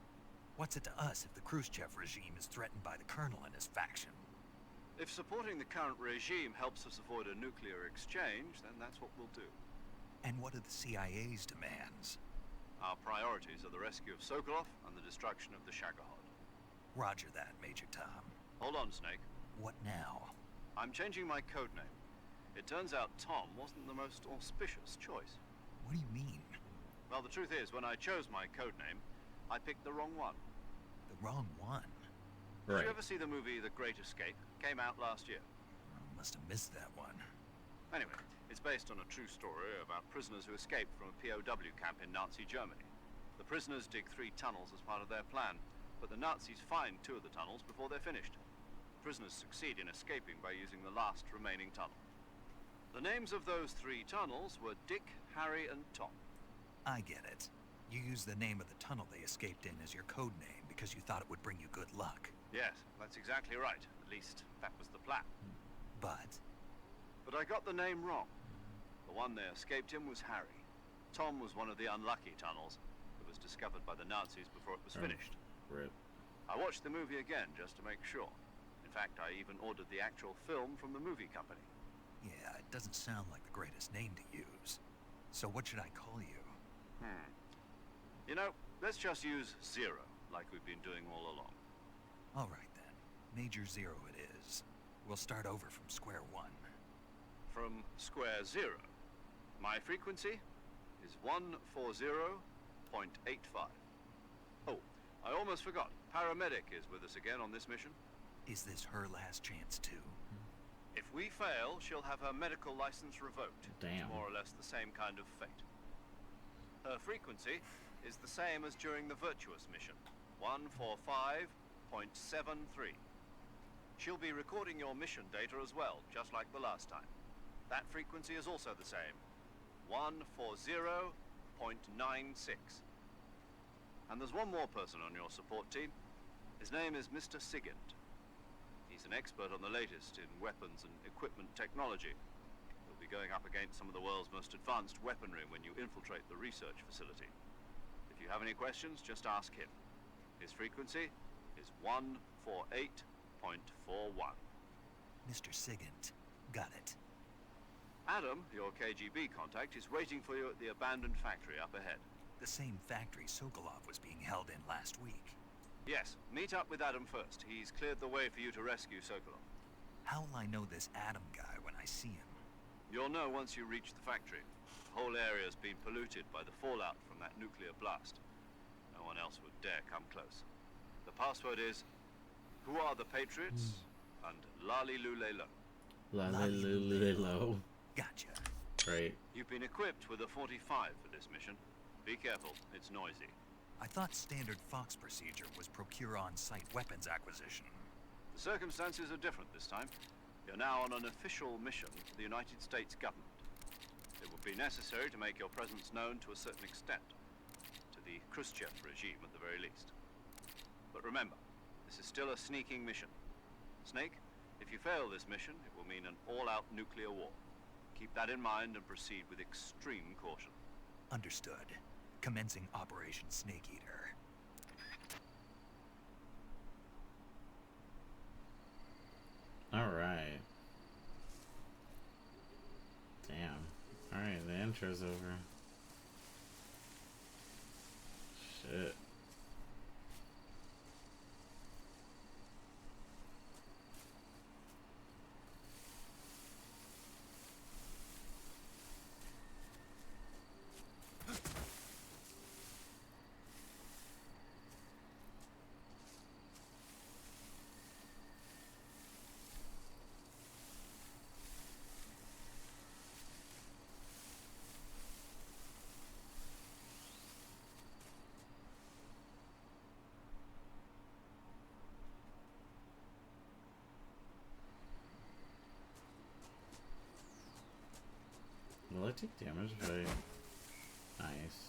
What's it to us if the Khrushchev regime is threatened by the Colonel and his faction? If supporting the current regime helps us avoid a nuclear exchange, then that's what we'll do. And what are the CIA's demands? Our priorities are the rescue of Sokolov and the destruction of the Shagohod. Roger that, Major Tom. Hold on, Snake. What now? I'm changing my code name. It turns out Tom wasn't the most auspicious choice. What do you mean? Well, the truth is, when I chose my code name, I picked the wrong one. The wrong one? Did you ever see the movie The Great Escape? Came out last year. Must have missed that one. Anyway, it's based on a true story about prisoners who escaped from a POW camp in Nazi Germany. The prisoners dig 3 tunnels as part of their plan, but the Nazis find 2 of the tunnels before they're finished. Prisoners succeed in escaping by using the last remaining tunnel. The names of those 3 tunnels were Dick, Harry, and Tom. I get it. You used the name of the tunnel they escaped in as your code name because you thought it would bring you good luck. Yes, that's exactly right. At least, that was the plan. But I got the name wrong. The one they escaped in was Harry. Tom was one of the unlucky tunnels that was discovered by the Nazis before it was finished. Rip. I watched the movie again just to make sure. In fact, I even ordered the actual film from the movie company. yeah, it doesn't sound like the greatest name to use. So what should I call you? You know, let's just use Zero, like we've been doing all along. All right Major Zero it is. We'll start over from square one. From square zero. My frequency is 140.85. Oh, I almost forgot. Paramedic is with us again on this mission. Is this her last chance too? If we fail, she'll have her medical license revoked. Damn. It's more or less the same kind of fate. Her frequency is the same as during the Virtuous mission, 145.73. She'll be recording your mission data as well, just like the last time. That frequency is also the same, 140.96. And there's one more person on your support team. His name is Mr. Sigint. He's an expert on the latest in weapons and equipment technology. He'll be going up against some of the world's most advanced weaponry when you infiltrate the research facility. If you have any questions, just ask him. His frequency is 148.41. Mr. Sigint. Got it. Adam, your KGB contact, is waiting for you at the abandoned factory up ahead. The same factory Sokolov was being held in last week. Yes, meet up with Adam first. He's cleared the way for you to rescue Sokolov. How'll I know this Adam guy when I see him? You'll know once you reach the factory. The whole area's been polluted by the fallout from that nuclear blast. No one else would dare come close. The password is, "Who are the Patriots?" and "Lali Lulelo." Lalilulilo. Gotcha. Right. You've been equipped with a 45 for this mission. Be careful, it's noisy. I thought standard Fox procedure was procure on-site weapons acquisition. The circumstances are different this time. You're now on an official mission for the United States government. It would be necessary to make your presence known to a certain extent, to the Khrushchev regime at the very least. But remember, this is still a sneaking mission. Snake, if you fail this mission, it will mean an all-out nuclear war. Keep that in mind and proceed with extreme caution. Understood. Commencing Operation Snake Eater. Alright. Damn. Alright, the intro's over. Shit. Will I take damage if I... Nice.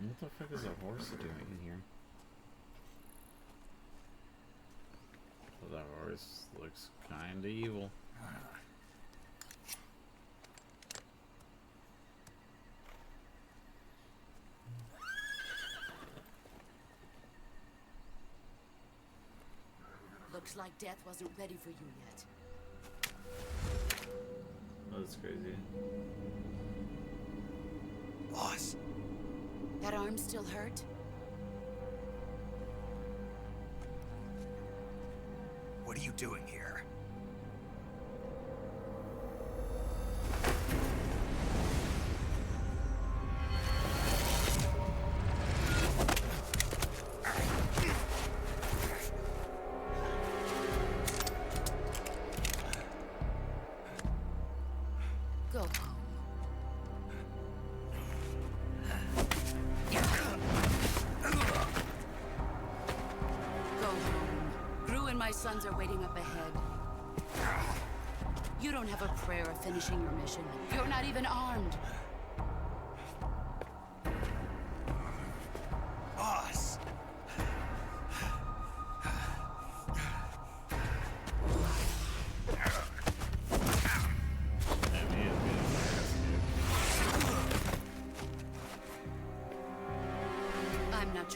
What the fuck is a horse doing here? That horse looks kinda evil. Looks like death wasn't ready for you yet. That's crazy. Boss! That arm still hurt? What are you doing here? Go home. Go home. Gru and my sons are waiting up ahead. You don't have a prayer of finishing your mission. You're not even armed. Boss! Damn, he is being a ass, dude.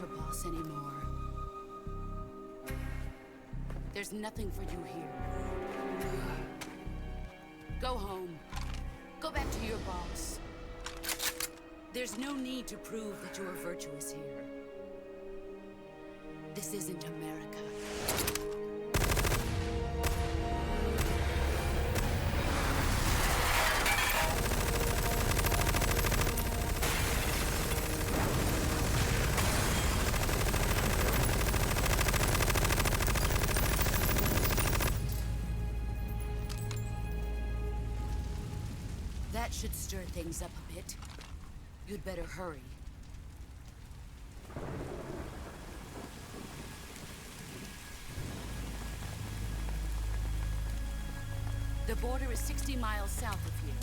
your boss anymore. There's nothing for you here. Go home. Go back to your boss. There's no need to prove that you are virtuous here. This isn't America. That should stir things up a bit. You'd better hurry. The border is 60 miles south of here.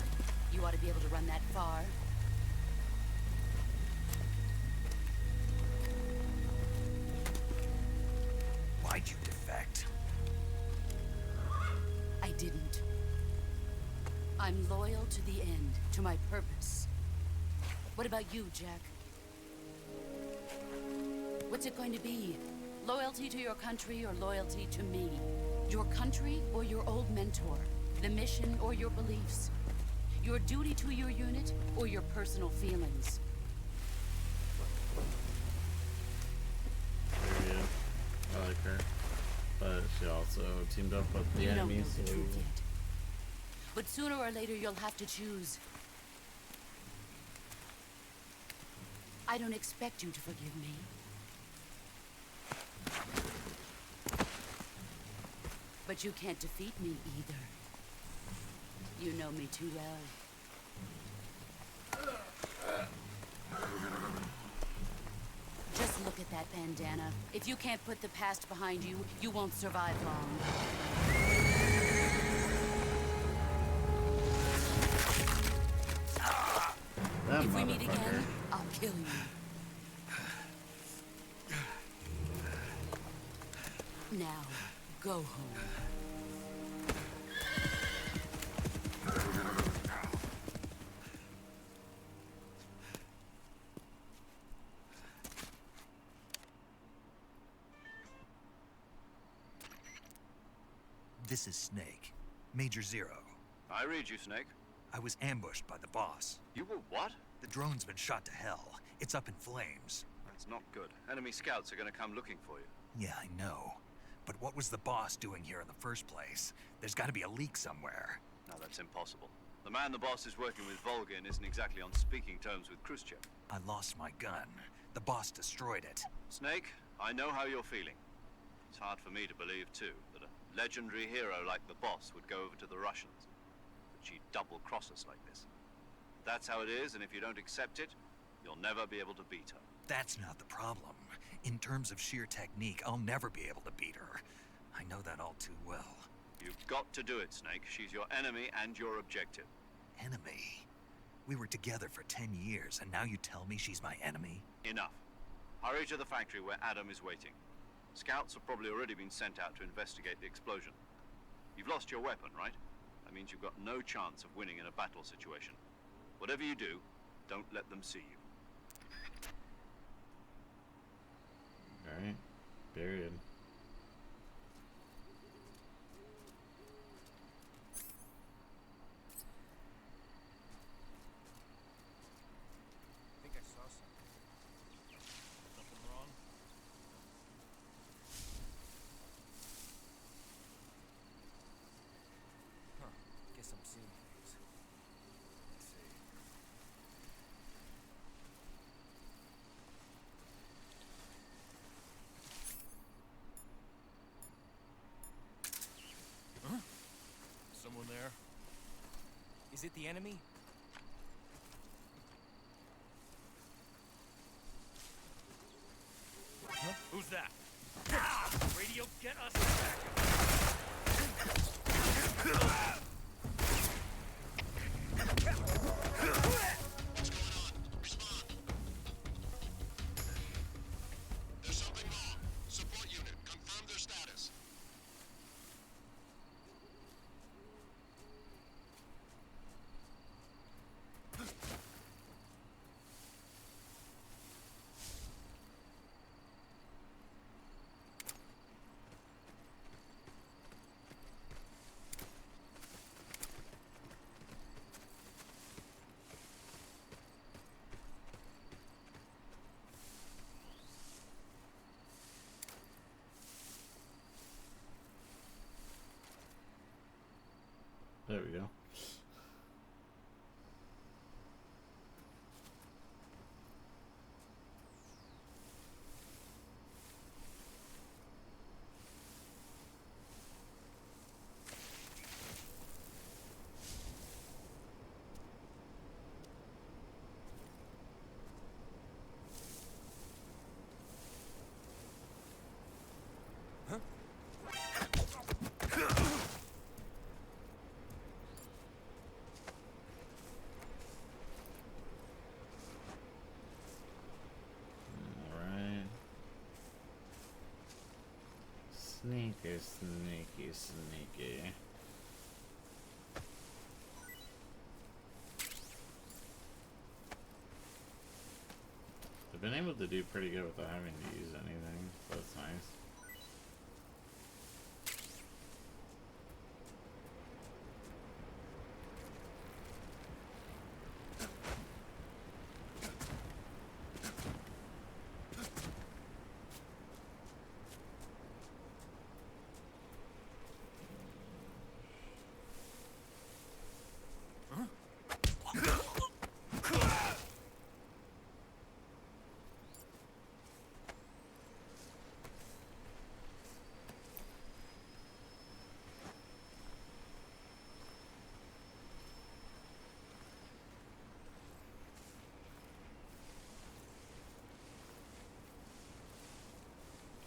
You ought to be able to run that far. Why'd you defect? I didn't. I'm loyal to the end, to my purpose. What about you, Jack? What's it going to be? Loyalty to your country or loyalty to me? Your country or your old mentor? The mission or your beliefs? Your duty to your unit or your personal feelings? Very good. I like her. But she also teamed up with the You don't enemy, know the so... truth yet. But sooner or later, you'll have to choose. I don't expect you to forgive me. But you can't defeat me either. You know me too well. Just look at that bandana. If you can't put the past behind you, you won't survive long. That If we meet motherfucker. again, I'll kill you. Now, go home. This is Snake. Major Zero. I read you, Snake. I was ambushed by the boss. You were what? The drone's been shot to hell. It's up in flames. That's not good. Enemy scouts are gonna come looking for you. Yeah, I know. But what was the boss doing here in the first place? There's gotta be a leak somewhere. No, that's impossible. The man the boss is working with, Volgin, isn't exactly on speaking terms with Khrushchev. I lost my gun. The boss destroyed it. Snake, I know how you're feeling. It's hard for me to believe, too, that a legendary hero like the boss would go over to the Russians. That she'd double-cross us like this. That's how it is, and if you don't accept it, you'll never be able to beat her. That's not the problem. In terms of sheer technique, I'll never be able to beat her. I know that all too well. You've got to do it, Snake. She's your enemy and your objective. Enemy? We were together for 10 years, and now you tell me she's my enemy? Enough. Hurry to the factory where Adam is waiting. Scouts have probably already been sent out to investigate the explosion. You've lost your weapon, right? That means you've got no chance of winning in a battle situation. Whatever you do, don't let them see you. Alright. Period. I think I saw something. Something wrong? Huh. Guess I'm seeing things. Let's see. Huh? Someone there? Is it the enemy? Huh? Who's that? Radio, get us back! There's something wrong. Support unit, confirm their status. Sneaky, sneaky. I've been able to do pretty good without having to use anything, so that's nice.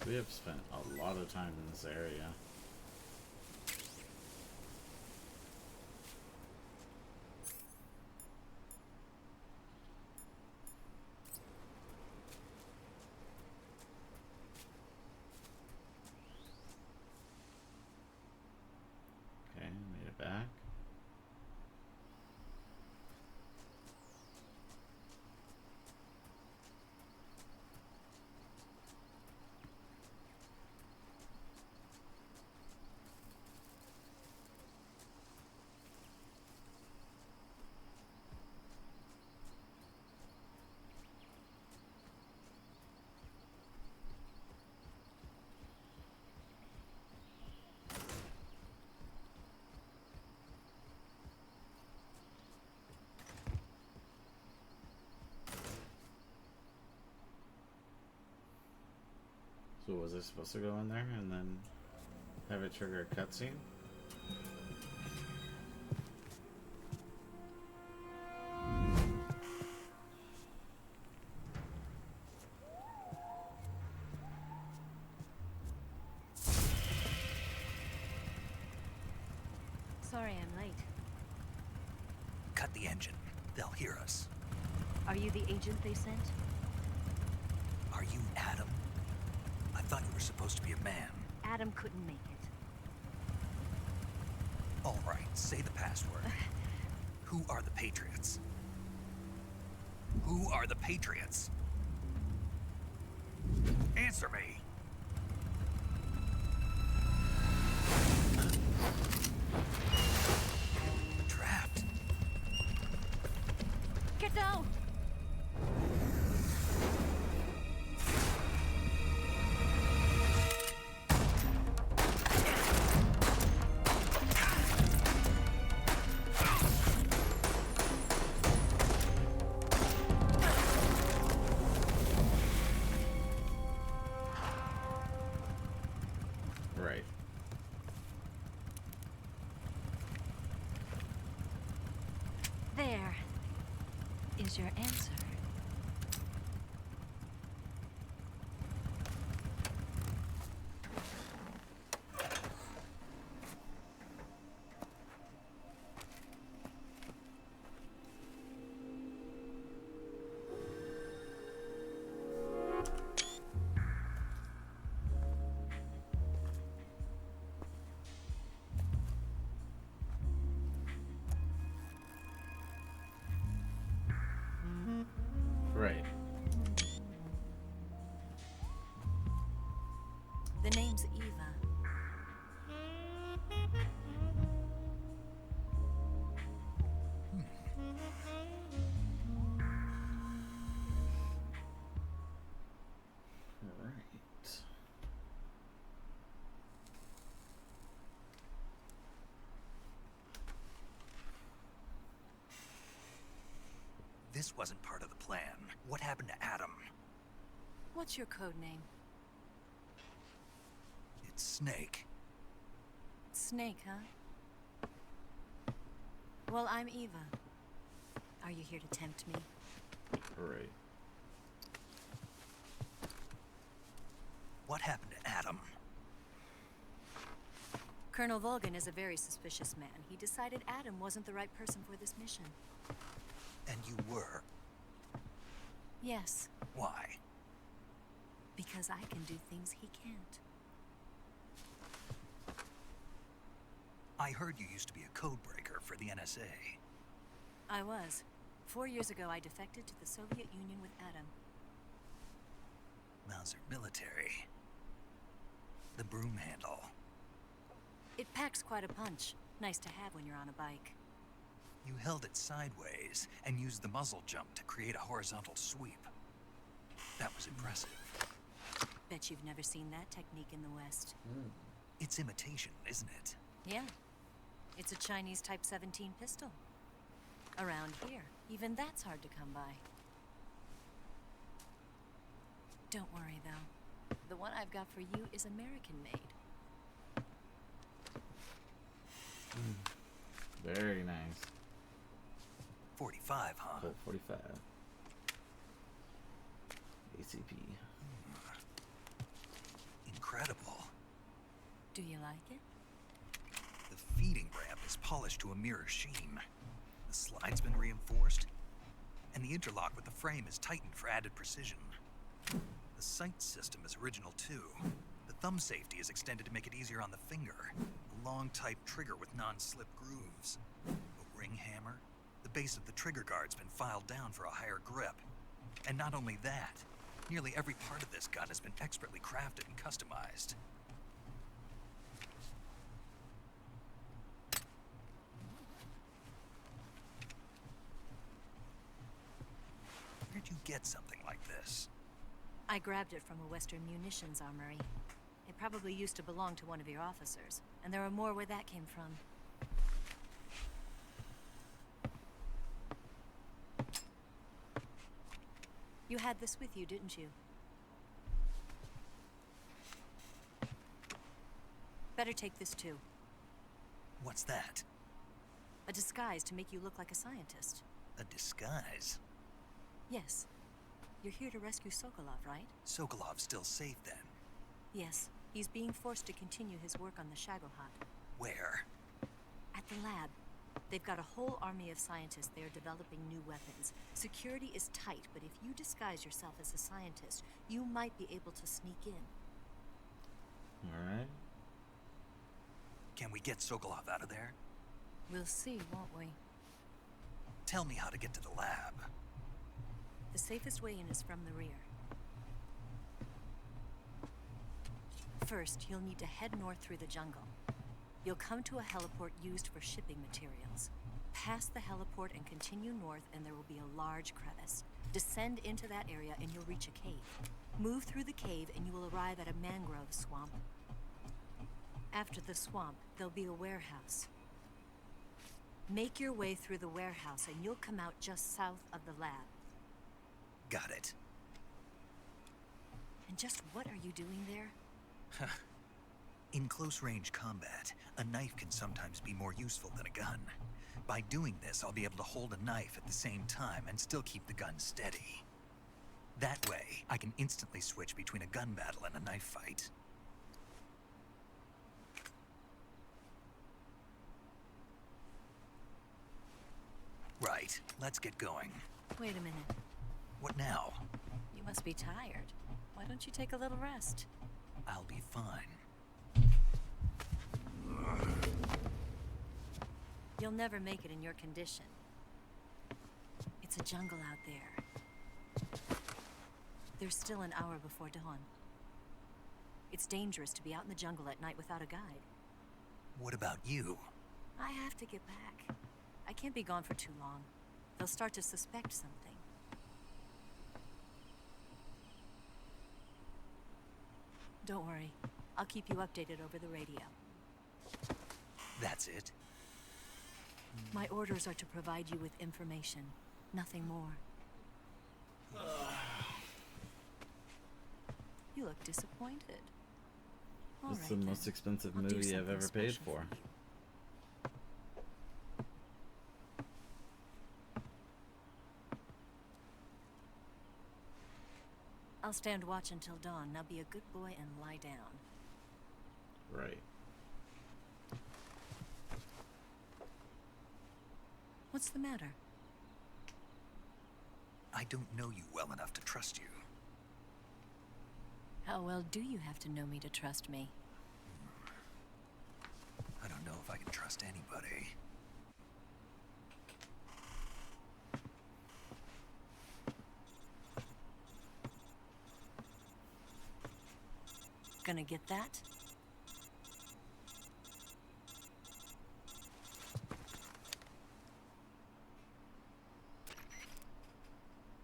We have spent a lot of time in this area. Okay, made it back. So was I supposed to go in there and then have it trigger a cutscene? Sorry I'm late. Cut the engine. They'll hear us. Are you the agent they sent? Are you Adam? I thought you were supposed to be a man. Adam couldn't make it. All right, say the password. Who are the Patriots? Who are the Patriots? Answer me. Trapped. Get down! Right. There is your answer. Right. The name's Eva. Right. This wasn't part of the plan. What happened to Adam? What's your code name? It's Snake. Snake, huh? Well, I'm Eva. Are you here to tempt me? Right. What happened to Adam? Colonel Volgan is a very suspicious man. He decided Adam wasn't the right person for this mission. And you were. Yes, Why? because I can do things he can't. I heard you used to be a codebreaker for the NSA. I was. 4 years ago, I defected to the Soviet Union with Adam. Mauser military. The broom handle. It packs quite a punch. Nice to have when you're on a bike. You held it sideways and used the muzzle jump to create a horizontal sweep. That was impressive. Bet you've never seen that technique in the West. It's imitation, isn't it? Yeah. It's a Chinese Type 17 pistol. Around here, even that's hard to come by. Don't worry, though. The one I've got for you is American-made. Very nice. 45, huh? Colt 45. ACP. Incredible. Do you like it? The feeding ramp is polished to a mirror sheen. The slide's been reinforced, and the interlock with the frame is tightened for added precision. The sight system is original too. The thumb safety is extended to make it easier on the finger. A long type trigger with non-slip grooves. A ring hammer. The base of the trigger guard's been filed down for a higher grip. And not only that, nearly every part of this gun has been expertly crafted and customized. Where'd you get something like this? I grabbed it from a Western munitions armory. It probably used to belong to one of your officers, and there are more where that came from. You had this with you, didn't you? Better take this too. What's that? A disguise to make you look like a scientist. A disguise? Yes. You're here to rescue Sokolov, right? Sokolov's still safe then? Yes. He's being forced to continue his work on the Shagohod. Where? At the lab. They've got a whole army of scientists there developing new weapons. Security is tight, but if you disguise yourself as a scientist, you might be able to sneak in. Alright. Can we get Sokolov out of there? We'll see, won't we? Tell me how to get to the lab. The safest way in is from the rear. First, you'll need to head north through the jungle. You'll come to a heliport used for shipping materials. Pass the heliport and continue north, and there will be a large crevice. Descend into that area and you'll reach a cave. Move through the cave and you will arrive at a mangrove swamp. After the swamp, there'll be a warehouse. Make your way through the warehouse and you'll come out just south of the lab. Got it. And just what are you doing there? In close-range combat, a knife can sometimes be more useful than a gun. By doing this, I'll be able to hold a knife at the same time and still keep the gun steady. That way, I can instantly switch between a gun battle and a knife fight. Right, let's get going. Wait a minute. What now? You must be tired. Why don't you take a little rest? I'll be fine. You'll never make it in your condition. It's a jungle out there. There's still an hour before dawn. It's dangerous to be out in the jungle at night without a guide. What about you? I have to get back. I can't be gone for too long. They'll start to suspect something. Don't worry. I'll keep you updated over the radio. That's it? My orders are to provide you with information, nothing more. You look disappointed. This is the most expensive movie I've ever paid for. I'll stand watch until dawn. Now be a good boy and lie down. Right. What's the matter? I don't know you well enough to trust you. How well do you have to know me to trust me? I don't know if I can trust anybody. Gonna get that?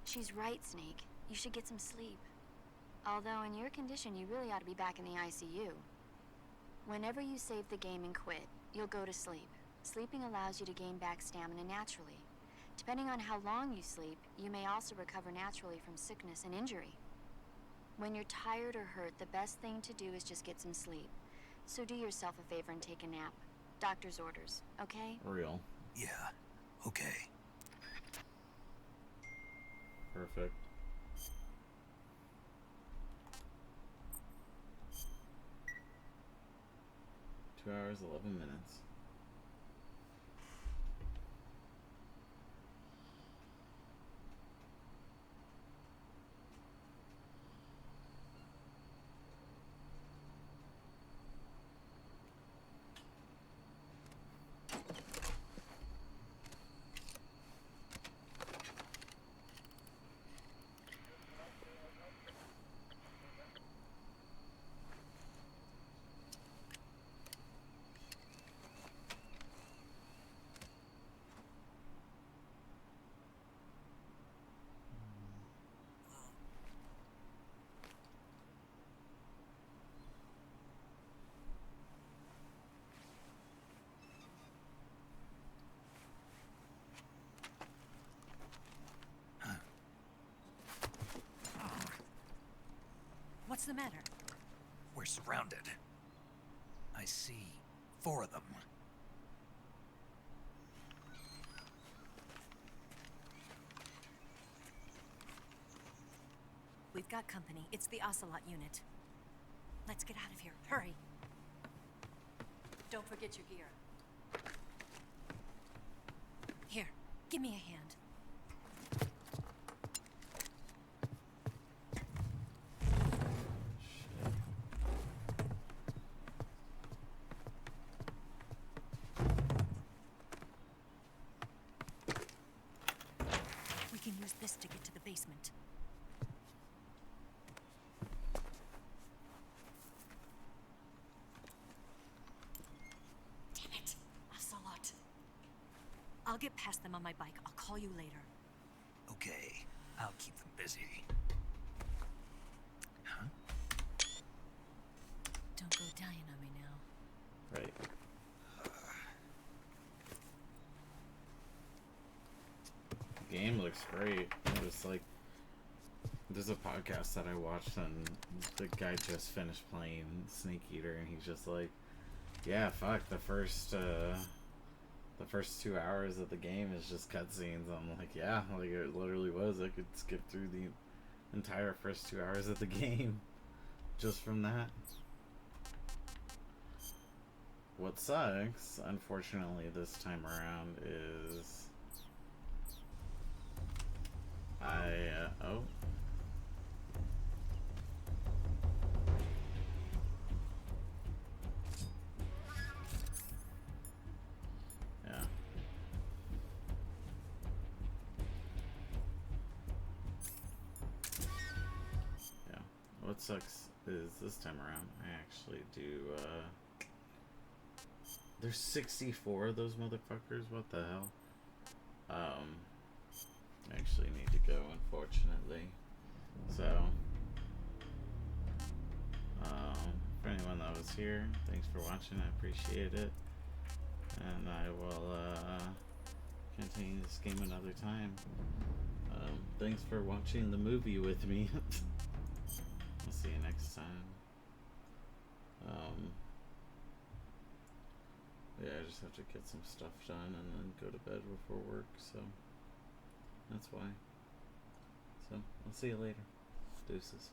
She's right, Snake. You should get some sleep. Although in your condition, you really ought to be back in the ICU. Whenever you save the game and quit, you'll go to sleep. Sleeping allows you to gain back stamina naturally. Depending on how long you sleep, you may also recover naturally from sickness and injury. When you're tired or hurt, the best thing to do is just get some sleep. So do yourself a favor and take a nap. Doctor's orders, okay? Real. Yeah, okay. Perfect. Two hours, 11 minutes. What's the matter? We're surrounded. I see 4 of them. We've got company. It's the Ocelot unit. Let's get out of here. Hurry. Don't forget your gear. Here, give me a hand. We can use this to get to the basement. Damn it, Ocelot. I'll get past them on my bike. I'll call you later. Okay, I'll keep them busy. Huh? Don't go dying on me now. Right. The game looks great. It was like, there's a podcast that I watched and the guy just finished playing Snake Eater and he's just like, yeah, fuck, the first 2 hours of the game is just cutscenes. I'm like, yeah, like it literally was. I could skip through the entire first 2 hours of the game just from that. What sucks, unfortunately, this time around is oh. Yeah. Yeah. What sucks is this time around, I actually do, there's 64 of those motherfuckers, what the hell? I actually need to go, unfortunately. So, for anyone that was here, thanks for watching, I appreciate it. And I will, continue this game another time. Thanks for watching the movie with me. I'll see you next time. Yeah, I just have to get some stuff done and then go to bed before work, so that's why. So, I'll see you later. Deuces.